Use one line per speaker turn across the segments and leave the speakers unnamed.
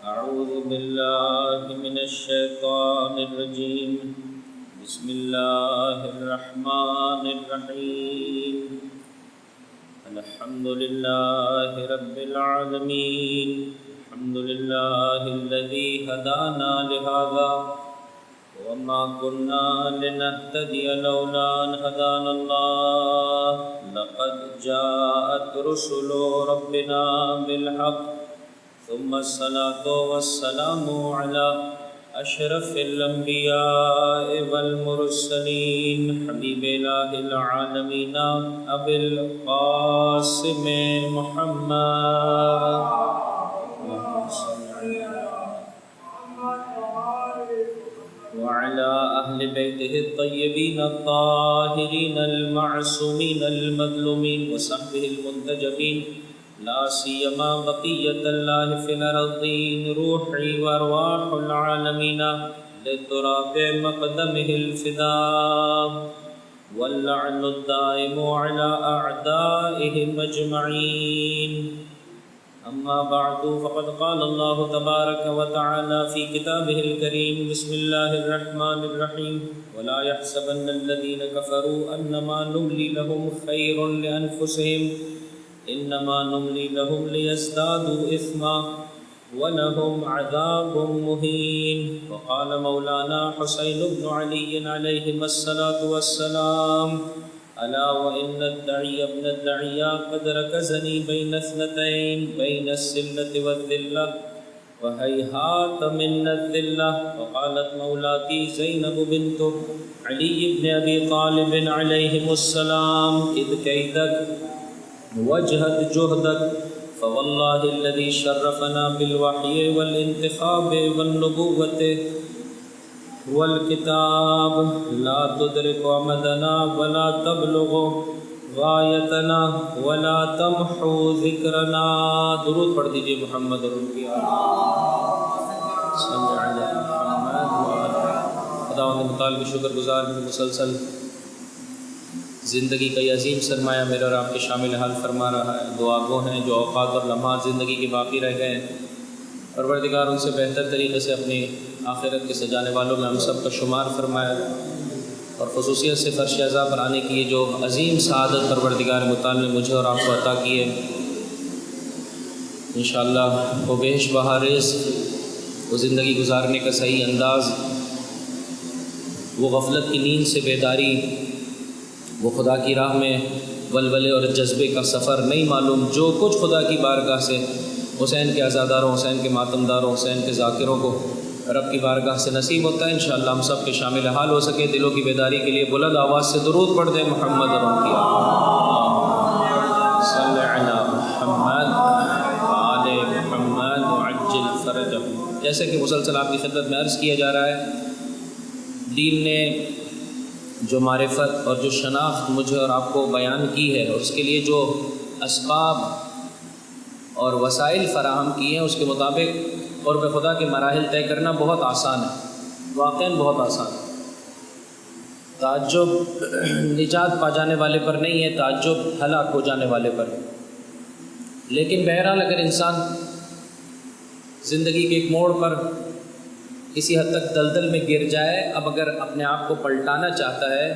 أعوذ بالله من الشيطان الرجيم. بسم الله الرحمن الرحيم. الحمد لله رب العالمين. الحمد لله الذي هدانا لهذا وما كنا لنهتدي لولا أن هدانا الله. لقد جاءت رسل ربنا بالحق ثم الصلاة والسلام على أشرف الأنبياء والمرسلين حبيب إله العالمين أبي القاسم محمد وعلى أهل بيته الطيبين الطاهرين المعصومين المظلومين وصحبه المنتجبين لا سيما بقية الله في الأرضين روحي وأرواح العالمين لتراب مقدمه الفداء واللعن الدائم على أعدائهم أجمعين. أما بعد فقد قال الله تبارك وتعالى في كتابه الكريم بسم الله الرحمن الرحيم ولا يحسبن الذين كفروا أنما نملي لهم خير لأنفسهم إنما نملي لهم ليزدادوا إثما ولهم عذاب مهين. وقال مولانا حسين بن علي عليهما الصلاة والسلام ألا وإن الداعي ابن الداعي قد ركزني بين اثنتين بين السلة والذلة وهيهات من الذلة. وقالت مولاتي زينب بنت علي بن أبي طالب عليهم السلام إذ كيدك وجهد جهدك فوالله الذي شرفنا بالوحي والانتخاب والنبوة والکتاب لا تدرک عمدنا ولا تبلغ غایتنا ولا تمحو ذکرنا. درود پڑھ دیجئے محمد اور ان کی صلی علی محمد. خدا کے متعلق شکر گزار میں مسلسل زندگی کا یہ عظیم سرمایہ میرے اور آپ کے شامل حال فرما رہا ہے. دعا گو ہیں جو اوقات اور لمحات زندگی کے باقی رہ گئے ہیں، پروردگار ان سے بہتر طریقے سے اپنی آخرت کے سجانے والوں میں ہم سب کا شمار فرمایا، اور خصوصیت سے فرش اعضاء پر آنے کی یہ جو عظیم سعادت پروردگار متعال نے مجھے اور آپ کو عطا کی ہے، انشاءاللہ وہ بیش بہا رزق، وہ زندگی گزارنے کا صحیح انداز، وہ غفلت کی نیند سے بیداری، وہ خدا کی راہ میں ولولے اور جذبے کا سفر نہیں معلوم، جو کچھ خدا کی بارگاہ سے حسین کے عزاداروں، حسین کے ماتمداروں، حسین کے ذاکروں کو رب کی بارگاہ سے نصیب ہوتا ہے. انشاءاللہ ہم سب کے شامل حال ہو سکے. دلوں کی بیداری کے لیے بلند آواز سے درود پڑھ دیں محمد اور ان کی صلی علی محمد آل محمد وعجل فرجہم. جیسے کہ مسلسل آپ کی خدمت میں عرض کیا جا رہا ہے، دین نے جو معرفت اور جو شناخت مجھے اور آپ کو بیان کی ہے، اور اس کے لیے جو اسباب اور وسائل فراہم کی ہیں، اس کے مطابق قرب خدا کے مراحل طے کرنا بہت آسان ہے، واقعاً بہت آسان ہے. تعجب نجات پا جانے والے پر نہیں ہے، تعجب ہلاک ہو جانے والے پر ہے. لیکن بہرحال اگر انسان زندگی کے ایک موڑ پر کسی حد تک دلدل میں گر جائے، اب اگر اپنے آپ کو پلٹانا چاہتا ہے،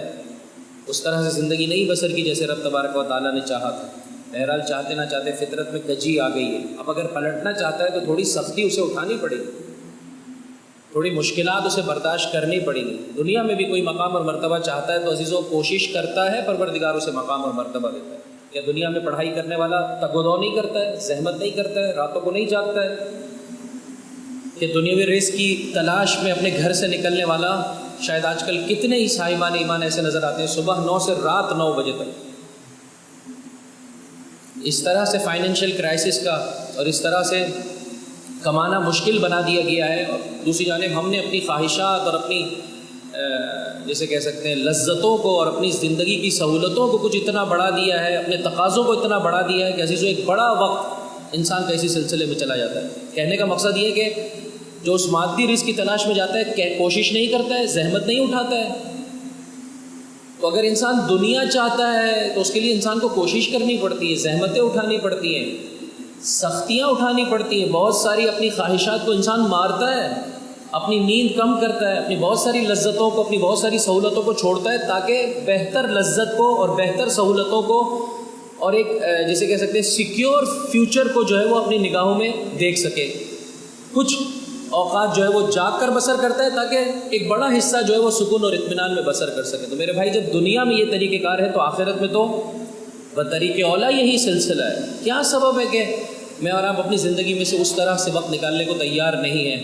اس طرح سے زندگی نہیں بسر کی جیسے رب تبارک و تعالیٰ نے چاہا تھا. بہرحال چاہتے نہ چاہتے فطرت میں کجی آ گئی ہے. اب اگر پلٹنا چاہتا ہے تو تھوڑی سختی اسے اٹھانی پڑے گی، تھوڑی مشکلات اسے برداشت کرنی پڑے گی. دنیا میں بھی کوئی مقام اور مرتبہ چاہتا ہے تو عزیزوں کوشش کرتا ہے، پروردگار اسے مقام اور مرتبہ دیتا ہے. کیا دنیا میں پڑھائی کرنے والا تگ و دو نہیں کرتا ہے، زحمت نہیں کرتا ہے، راتوں کو نہیں جاگتا ہے؟ کہ دنیاوی رزق کی تلاش میں اپنے گھر سے نکلنے والا شاید آج کل کتنے ہی صاحبان ایمان ایسے نظر آتے ہیں، صبح 9 سے رات 9 بجے تک. اس طرح سے فائنینشیل کرائسس کا اور اس طرح سے کمانا مشکل بنا دیا گیا ہے. اور دوسری جانب ہم نے اپنی خواہشات اور اپنی جیسے کہہ سکتے ہیں لذتوں کو اور اپنی زندگی کی سہولتوں کو کچھ اتنا بڑھا دیا ہے، اپنے تقاضوں کو اتنا بڑھا دیا ہے کہ عزیزوں ایک بڑا وقت انسان کا اسی سلسلے میں چلا جاتا ہے. کہنے کا مقصد یہ کہ جو اس مادی رزق کی تلاش میں جاتا ہے کوشش نہیں کرتا ہے، زحمت نہیں اٹھاتا ہے. تو اگر انسان دنیا چاہتا ہے تو اس کے لیے انسان کو کوشش کرنی پڑتی ہے، زحمتیں اٹھانی پڑتی ہیں. سختیاں اٹھانی پڑتی ہیں، بہت ساری اپنی خواہشات کو انسان مارتا ہے، اپنی نیند کم کرتا ہے، اپنی بہت ساری لذتوں کو، اپنی بہت ساری سہولتوں کو چھوڑتا ہے تاکہ بہتر لذت کو اور بہتر سہولتوں کو اور ایک جسے کہہ سکتے ہیں سیکیور فیوچر کو جو ہے وہ اپنی نگاہوں میں دیکھ سکے۔ کچھ اوقات جو ہے وہ جاگ کر بسر کرتا ہے تاکہ ایک بڑا حصہ جو ہے وہ سکون اور اطمینان میں بسر کر سکے۔ تو میرے بھائی جب دنیا میں یہ طریقہ کار ہے تو آخرت میں تو بطریق اولا یہی سلسلہ ہے۔ کیا سبب ہے کہ میں اور آپ اپنی زندگی میں سے اس طرح سے وقت نکالنے کو تیار نہیں ہیں؟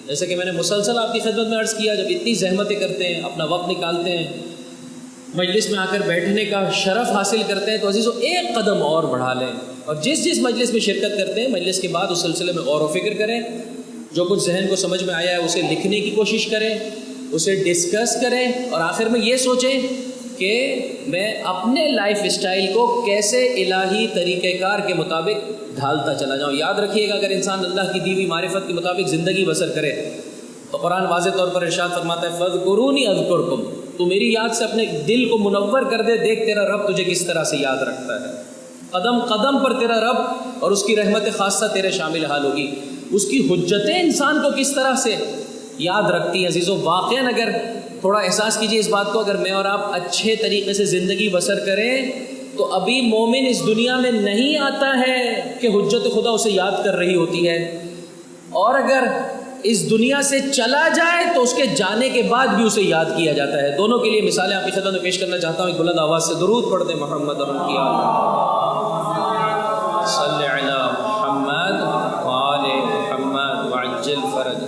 جیسے کہ میں نے مسلسل آپ کی خدمت میں عرض کیا، جب اتنی زحمتیں کرتے ہیں، اپنا وقت نکالتے ہیں، مجلس میں آ کر بیٹھنے کا شرف حاصل کرتے ہیں، تو عزیزو ایک قدم اور بڑھا لیں، اور جس مجلس میں شرکت کرتے ہیں مجلس کے بعد اس سلسلے میں غور و فکر کریں، جو کچھ ذہن کو سمجھ میں آیا ہے اسے لکھنے کی کوشش کریں، اسے ڈسکس کریں، اور آخر میں یہ سوچیں کہ میں اپنے لائف اسٹائل کو کیسے الہی طریقہ کار کے مطابق ڈھالتا چلا جاؤں۔ یاد رکھیے گا اگر انسان اللہ کی دی ہوئی معرفت کے مطابق زندگی بسر کرے تو قرآن واضح طور پر ارشاد فرماتا ہے فاذکرونی اذکرکم، تو میری یاد سے اپنے دل کو منور کر دے، دیکھ تیرا رب تجھے کس طرح سے یاد رکھتا ہے، قدم قدم پر تیرا رب اور اس کی رحمت خاصہ تیرے شامل حال ہوگی، اس کی حجتیں انسان کو کس طرح سے یاد رکھتی ہیں۔ عزیزو واقعاً اگر تھوڑا احساس کیجئے اس بات کو، اگر میں اور آپ اچھے طریقے سے زندگی بسر کریں تو ابھی مومن اس دنیا میں نہیں آتا ہے کہ حجت خدا اسے یاد کر رہی ہوتی ہے، اور اگر اس دنیا سے چلا جائے تو اس کے جانے کے بعد بھی اسے یاد کیا جاتا ہے۔ دونوں کے لیے مثالیں آپ کی خدمت میں پیش کرنا چاہتا ہوں۔ ایک بلند آواز سے درود پڑھ دیں محمد اور ان کی آل صلی علی محمد وآل محمد وعجل فرج۔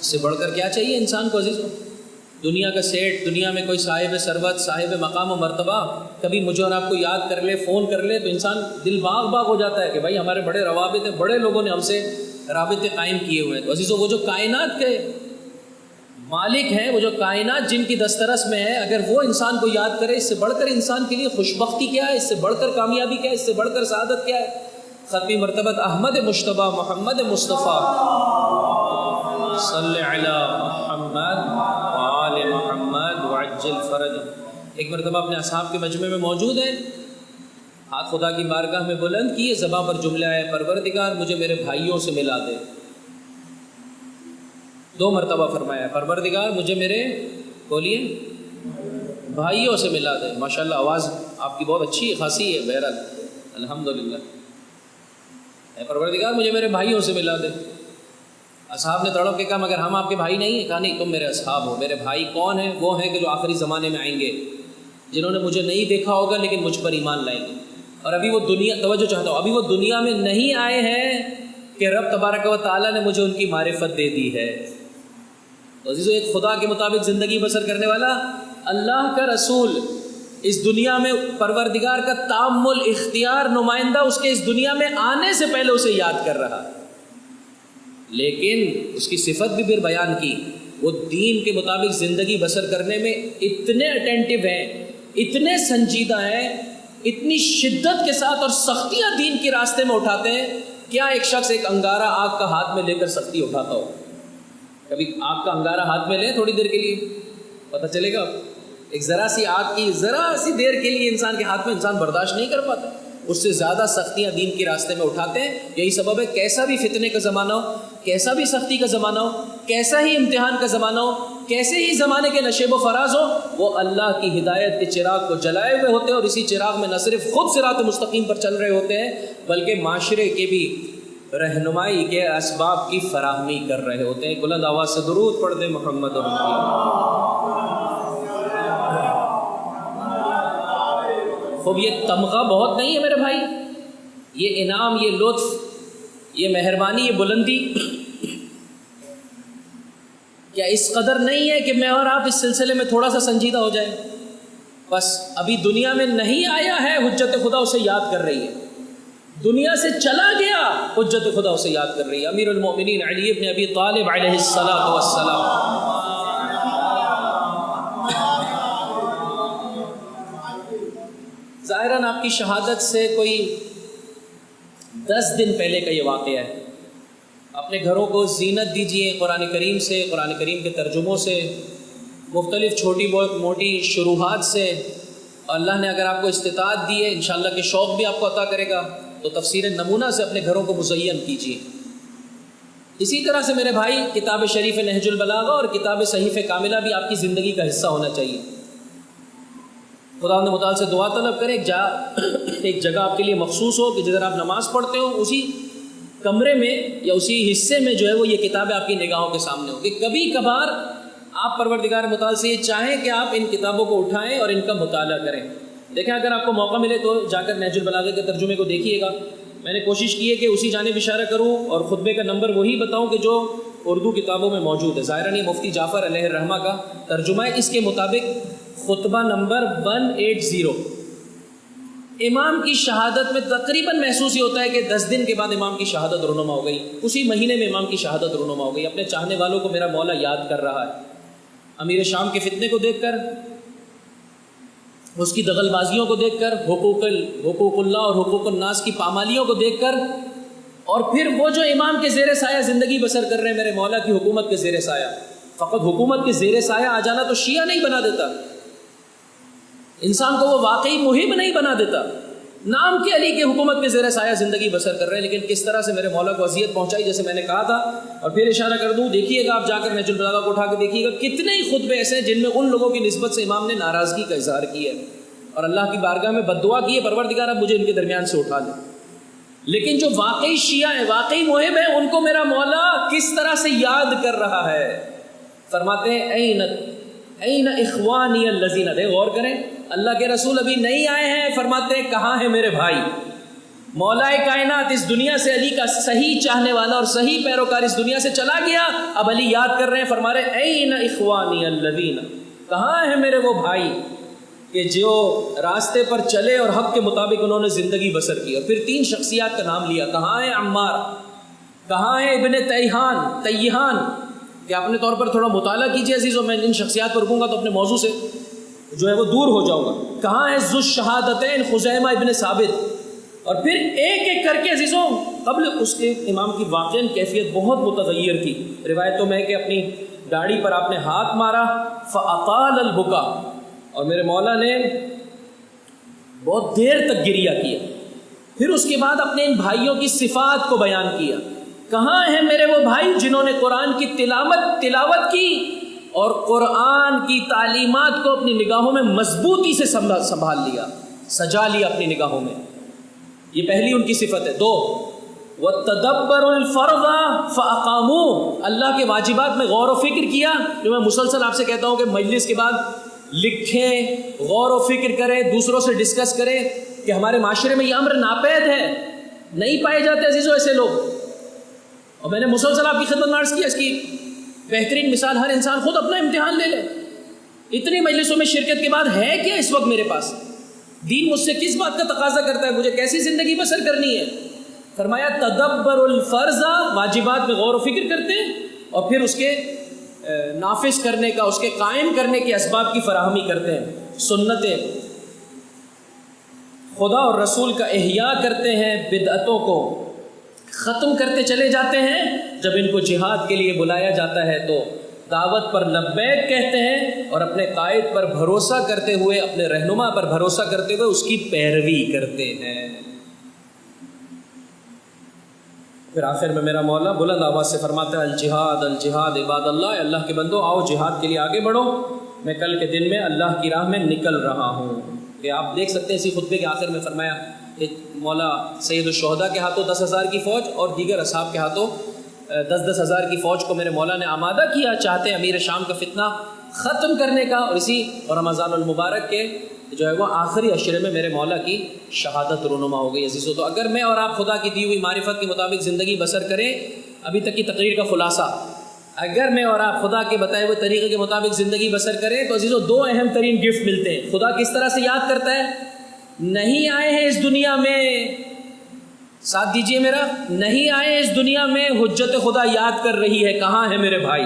اس سے بڑھ کر کیا چاہیے انسان کو عزیزو؟ دنیا کا سیٹ، دنیا میں کوئی صاحب ثروت، صاحب مقام و مرتبہ کبھی مجھے اور آپ کو یاد کر لے، فون کر لے تو انسان دل باغ باغ ہو جاتا ہے کہ بھائی ہمارے بڑے روابط ہیں، بڑے لوگوں نے ہم سے رابطے قائم کیے ہوئے ہیں۔ تو عزیزو وہ جو کائنات کے مالک ہیں، وہ جو کائنات جن کی دسترس میں ہے، اگر وہ انسان کو یاد کرے، اس سے بڑھ کر انسان کے لیے خوشبختی کیا ہے، اس سے بڑھ کر کامیابی کیا ہے، اس سے بڑھ کر سعادت کیا ہے؟ ختمی مرتبت احمد مجتبیٰ محمد مصطفیٰ صلی علی محمد وآل محمد وعجل فرج۔ ایک مرتبہ اپنے اصحاب کے مجمع میں موجود ہیں، ہاتھ خدا کی بارگاہ میں بلند کیے، زباں پر جملہ ہے پروردگار مجھے میرے بھائیوں سے ملا دے۔ 2 مرتبہ فرمایا پروردگار مجھے میرے بولیے بھائیوں سے ملا دے۔ ماشاءاللہ آواز آپ کی بہت اچھی خاصی ہے، بہرحال الحمدللہ۔ اے پروردگار مجھے میرے بھائیوں سے ملا دے۔ اصحاب نے تڑپ کے کہا مگر ہم آپ کے بھائی نہیں ہیں؟ کہا نہیں، تم میرے اصحاب ہو۔ میرے بھائی کون ہیں؟ وہ ہیں کہ جو آخری زمانے میں آئیں گے، جنہوں نے مجھے نہیں دیکھا ہوگا لیکن مجھ پر ایمان لائیں گے، اور ابھی وہ دنیا، توجہ چاہتا ہوں، ابھی وہ دنیا میں نہیں آئے ہیں کہ رب تبارک و تعالیٰ نے مجھے ان کی معرفت دے دی ہے۔ تو عزیزو ایک خدا کے مطابق زندگی بسر کرنے والا، اللہ کا رسول، اس دنیا میں پروردگار کا تامل اختیار نمائندہ اس کے اس دنیا میں آنے سے پہلے اسے یاد کر رہا، لیکن اس کی صفت بھی پھر بیان کی، وہ دین کے مطابق زندگی بسر کرنے میں اتنے اٹینٹیو ہیں، اتنے سنجیدہ ہیں، اتنی شدت کے ساتھ اور سختیاں دین کے راستے میں اٹھاتے ہیں۔ کیا ایک شخص ایک انگارہ آگ کا ہاتھ میں لے کر سختی اٹھاتا ہو؟ کبھی آگ کا انگارہ ہاتھ میں لیں تھوڑی دیر کے لیے، پتہ چلے گا ایک ذرا سی آگ کی ذرا سی دیر کے لیے انسان کے ہاتھ میں انسان برداشت نہیں کر پاتا، اس سے زیادہ سختیاں دین کے راستے میں اٹھاتے ہیں۔ یہی سبب ہے کیسا بھی فتنے کا زمانہ ہو، کیسا بھی سختی کا زمانہ ہو، کیسا ہی امتحان کا زمانہ ہو، کیسے ہی زمانے کے نشیب و فراز ہو، وہ اللہ کی ہدایت کے چراغ کو جلائے ہوئے ہوتے ہیں، اور اسی چراغ میں نہ صرف خود صراط مستقیم پر چل رہے ہوتے ہیں بلکہ معاشرے کے بھی رہنمائی کے اسباب کی فراہمی کر رہے ہوتے ہیں۔ بلند آواز سے درود پڑھ دیں محمد اور خوب۔ یہ تمغہ بہت نہیں ہے میرے بھائی، یہ انعام، یہ لطف، یہ مہربانی، یہ بلندی کیا اس قدر نہیں ہے کہ میں اور آپ اس سلسلے میں تھوڑا سا سنجیدہ ہو جائیں؟ بس ابھی دنیا میں نہیں آیا ہے، حجت خدا اسے یاد کر رہی ہے، دنیا سے چلا گیا، حجت خدا اسے یاد کر رہی ہے۔ امیر المؤمنین علی ابن ابی طالب علیہ الصلاۃ والسلام، ظاہراً آپ کی شہادت سے کوئی 10 دن پہلے کا یہ واقعہ ہے۔ اپنے گھروں کو زینت دیجئے قرآن کریم سے، قرآن کریم کے ترجموں سے، مختلف چھوٹی بہت موٹی شروحات سے، اور اللہ نے اگر آپ کو استطاعت دی ہے انشاءاللہ کہ شوق بھی آپ کو عطا کرے گا، تو تفسیر نمونہ سے اپنے گھروں کو مزین کیجیے۔ اسی طرح سے میرے بھائی کتاب شریف نہج البلاغہ اور کتاب صحیفہ کاملہ بھی آپ کی زندگی کا حصہ ہونا چاہیے۔ خدا متعال سے دعا طلب کریں ایک جگہ آپ کے لیے مخصوص ہو کہ جدھر آپ نماز پڑھتے ہو اسی کمرے میں یا اسی حصے میں جو ہے وہ یہ کتابیں آپ کی نگاہوں کے سامنے ہوں کہ کبھی کبھار آپ پروردگار متعال سے یہ چاہیں کہ آپ ان کتابوں کو اٹھائیں اور ان کا مطالعہ کریں۔ دیکھیں اگر آپ کو موقع ملے تو جا کر نہج البلاغہ کے ترجمے کو دیکھیے گا۔ میں نے کوشش کی ہے کہ اسی جانب اشارہ کروں اور خطبے کا نمبر وہی بتاؤں کہ جو اردو کتابوں میں موجود ہے۔ ظاہراً یہ مفتی جعفر علیہ الرحمہ کا ترجمہ ہے، اس کے مطابق خطبہ نمبر 180۔ امام کی شہادت میں تقریباً محسوس ہی ہوتا ہے کہ 10 دن کے بعد امام کی شہادت رونما ہو گئی، اسی مہینے میں امام کی شہادت رونما ہو گئی۔ اپنے چاہنے والوں کو میرا مولا یاد کر رہا ہے۔ امیر شام کے فتنے کو دیکھ کر، اس کی دغل بازیوں کو دیکھ کر، حقوق اللہ اور حقوق الناس کی پامالیوں کو دیکھ کر، اور پھر وہ جو امام کے زیر سایہ زندگی بسر کر رہے ہیں میرے مولا کی حکومت کے زیر سایہ۔ فقط حکومت کے زیر سایہ آ جانا تو شیعہ نہیں بنا دیتا، انسان کو وہ واقعی محب نہیں بنا دیتا۔ نام کے علی کے حکومت کے زیر سایہ زندگی بسر کر رہے ہیں، لیکن کس طرح سے میرے مولا کو اذیت پہنچائی، جیسے میں نے کہا تھا۔ اور پھر اشارہ کر دوں، دیکھیے گا آپ جا کر نہج البلاغہ کو اٹھا کے دیکھیے گا کتنے ہی خطبے ایسے ہیں جن میں ان لوگوں کی نسبت سے امام نے ناراضگی کا اظہار کیا ہے اور اللہ کی بارگاہ میں بد دعا کی ہے، پروردگار اب مجھے ان کے درمیان سے اٹھا لے۔ لیکن جو واقعی شیعہ ہیں، واقعی محب ہیں، ان کو میرا مولا کس طرح سے یاد کر رہا ہے۔ فرماتے ہیں این اخوانی الذین، غور کریں، اللہ کے رسول ابھی نہیں آئے ہیں، فرماتے ہیں کہاں ہیں میرے بھائی۔ مولا کائنات اس دنیا سے علی کا صحیح چاہنے والا اور صحیح پیروکار اس دنیا سے چلا گیا، اب علی یاد کر رہے ہیں، فرما رہے ہیں این اخوانی الذین، کہاں ہیں میرے وہ بھائی کہ جو راستے پر چلے اور حق کے مطابق انہوں نے زندگی بسر کی۔ اور پھر 3 شخصیات کا نام لیا، کہاں ہے عمار، کہاں ہے ابن تیہان، کہ اپنے طور پر تھوڑا مطالعہ کیجیے عزیزوں، میں ان شخصیات پر رکوں گا تو اپنے موضوع سے جو ہے وہ دور ہو جاؤں گا۔ کہاں ہے ذو الشہادتین خزیمہ ابن ثابت۔ اور پھر ایک ایک کر کے عزیزوں، قبل اس کے امام کی واقعاً کیفیت بہت متغیر تھی۔ روایتوں میں کہ اپنی داڑھی پر آپ نے ہاتھ مارا، فاطال البکا، اور میرے مولا نے بہت دیر تک گریہ کیا۔ پھر اس کے بعد اپنے ان بھائیوں کی صفات کو بیان کیا، کہاں ہیں میرے وہ بھائی جنہوں نے قرآن کی تلاوت کی اور قرآن کی تعلیمات کو اپنی نگاہوں میں مضبوطی سے سنبھال لیا، سجا لیا اپنی نگاہوں میں۔ یہ پہلی ان کی صفت ہے۔ 2 وَتَدَبَّرُ الْفَرْضَ فَأَقَامُوا، اللہ کے واجبات میں غور و فکر کیا، جو میں مسلسل آپ سے کہتا ہوں کہ مجلس کے بعد لکھیں، غور و فکر کریں، دوسروں سے ڈسکس کریں کہ ہمارے معاشرے میں یہ امر ناپید ہے، نہیں پائے جاتے عزیزوں ایسے لوگ۔ اور میں نے مسلسل آپ کی خدمت میں عرض کیا، اس کی بہترین مثال ہر انسان خود اپنا امتحان لے لے۔ اتنی مجلسوں میں شرکت کے بعد ہے کیا اس وقت میرے پاس؟ دین مجھ سے کس بات کا تقاضا کرتا ہے، مجھے کیسی زندگی بسر کرنی ہے؟ فرمایا تدبر الفرض، واجبات میں غور و فکر کرتے ہیں اور پھر اس کے نافذ کرنے کا، اس کے قائم کرنے کے اسباب کی فراہمی کرتے ہیں، سنتیں خدا اور رسول کا احیاء کرتے ہیں، بدعتوں کو ختم کرتے چلے جاتے ہیں۔ جب ان کو جہاد کے لیے بلایا جاتا ہے تو دعوت پر لبیک کہتے ہیں اور اپنے قائد پر بھروسہ کرتے ہوئے، اپنے رہنما پر بھروسہ کرتے ہوئے اس کی پیروی کرتے ہیں۔ پھر آخر میں میرا مولا بلند آواز سے فرماتا ہے الجہاد الجہاد عباد اللہ، اللہ کے بندو آؤ جہاد کے لیے آگے بڑھو، میں کل کے دن میں اللہ کی راہ میں نکل رہا ہوں۔ کہ آپ دیکھ سکتے ہیں اسی خطبے کے آخر میں فرمایا کہ مولا سید الشہداء کے ہاتھوں 10,000 کی فوج اور دیگر اصحاب کے ہاتھوں 10,000 10,000 کی فوج کو میرے مولا نے آمادہ کیا، چاہتے ہیں امیر شام کا فتنہ ختم کرنے کا، اور اسی رمضان المبارک کے جو ہے وہ آخری عشرے میں میرے مولا کی شہادت رونما ہو گئی۔ عزیزو، تو اگر میں اور آپ خدا کی دی ہوئی معرفت کے مطابق زندگی بسر کریں، ابھی تک کی تقریر کا خلاصہ، اگر میں اور آپ خدا کے بتائے ہوئے طریقے کے مطابق زندگی بسر کریں تو عزیزو 2 اہم ترین گفٹ ملتے ہیں۔ خدا کس طرح سے یاد کرتا ہے؟ نہیں آئے ہیں اس دنیا میں، ساتھ دیجئے میرا، نہیں آئے اس دنیا میں، حجت خدا یاد کر رہی ہے کہاں ہے میرے بھائی۔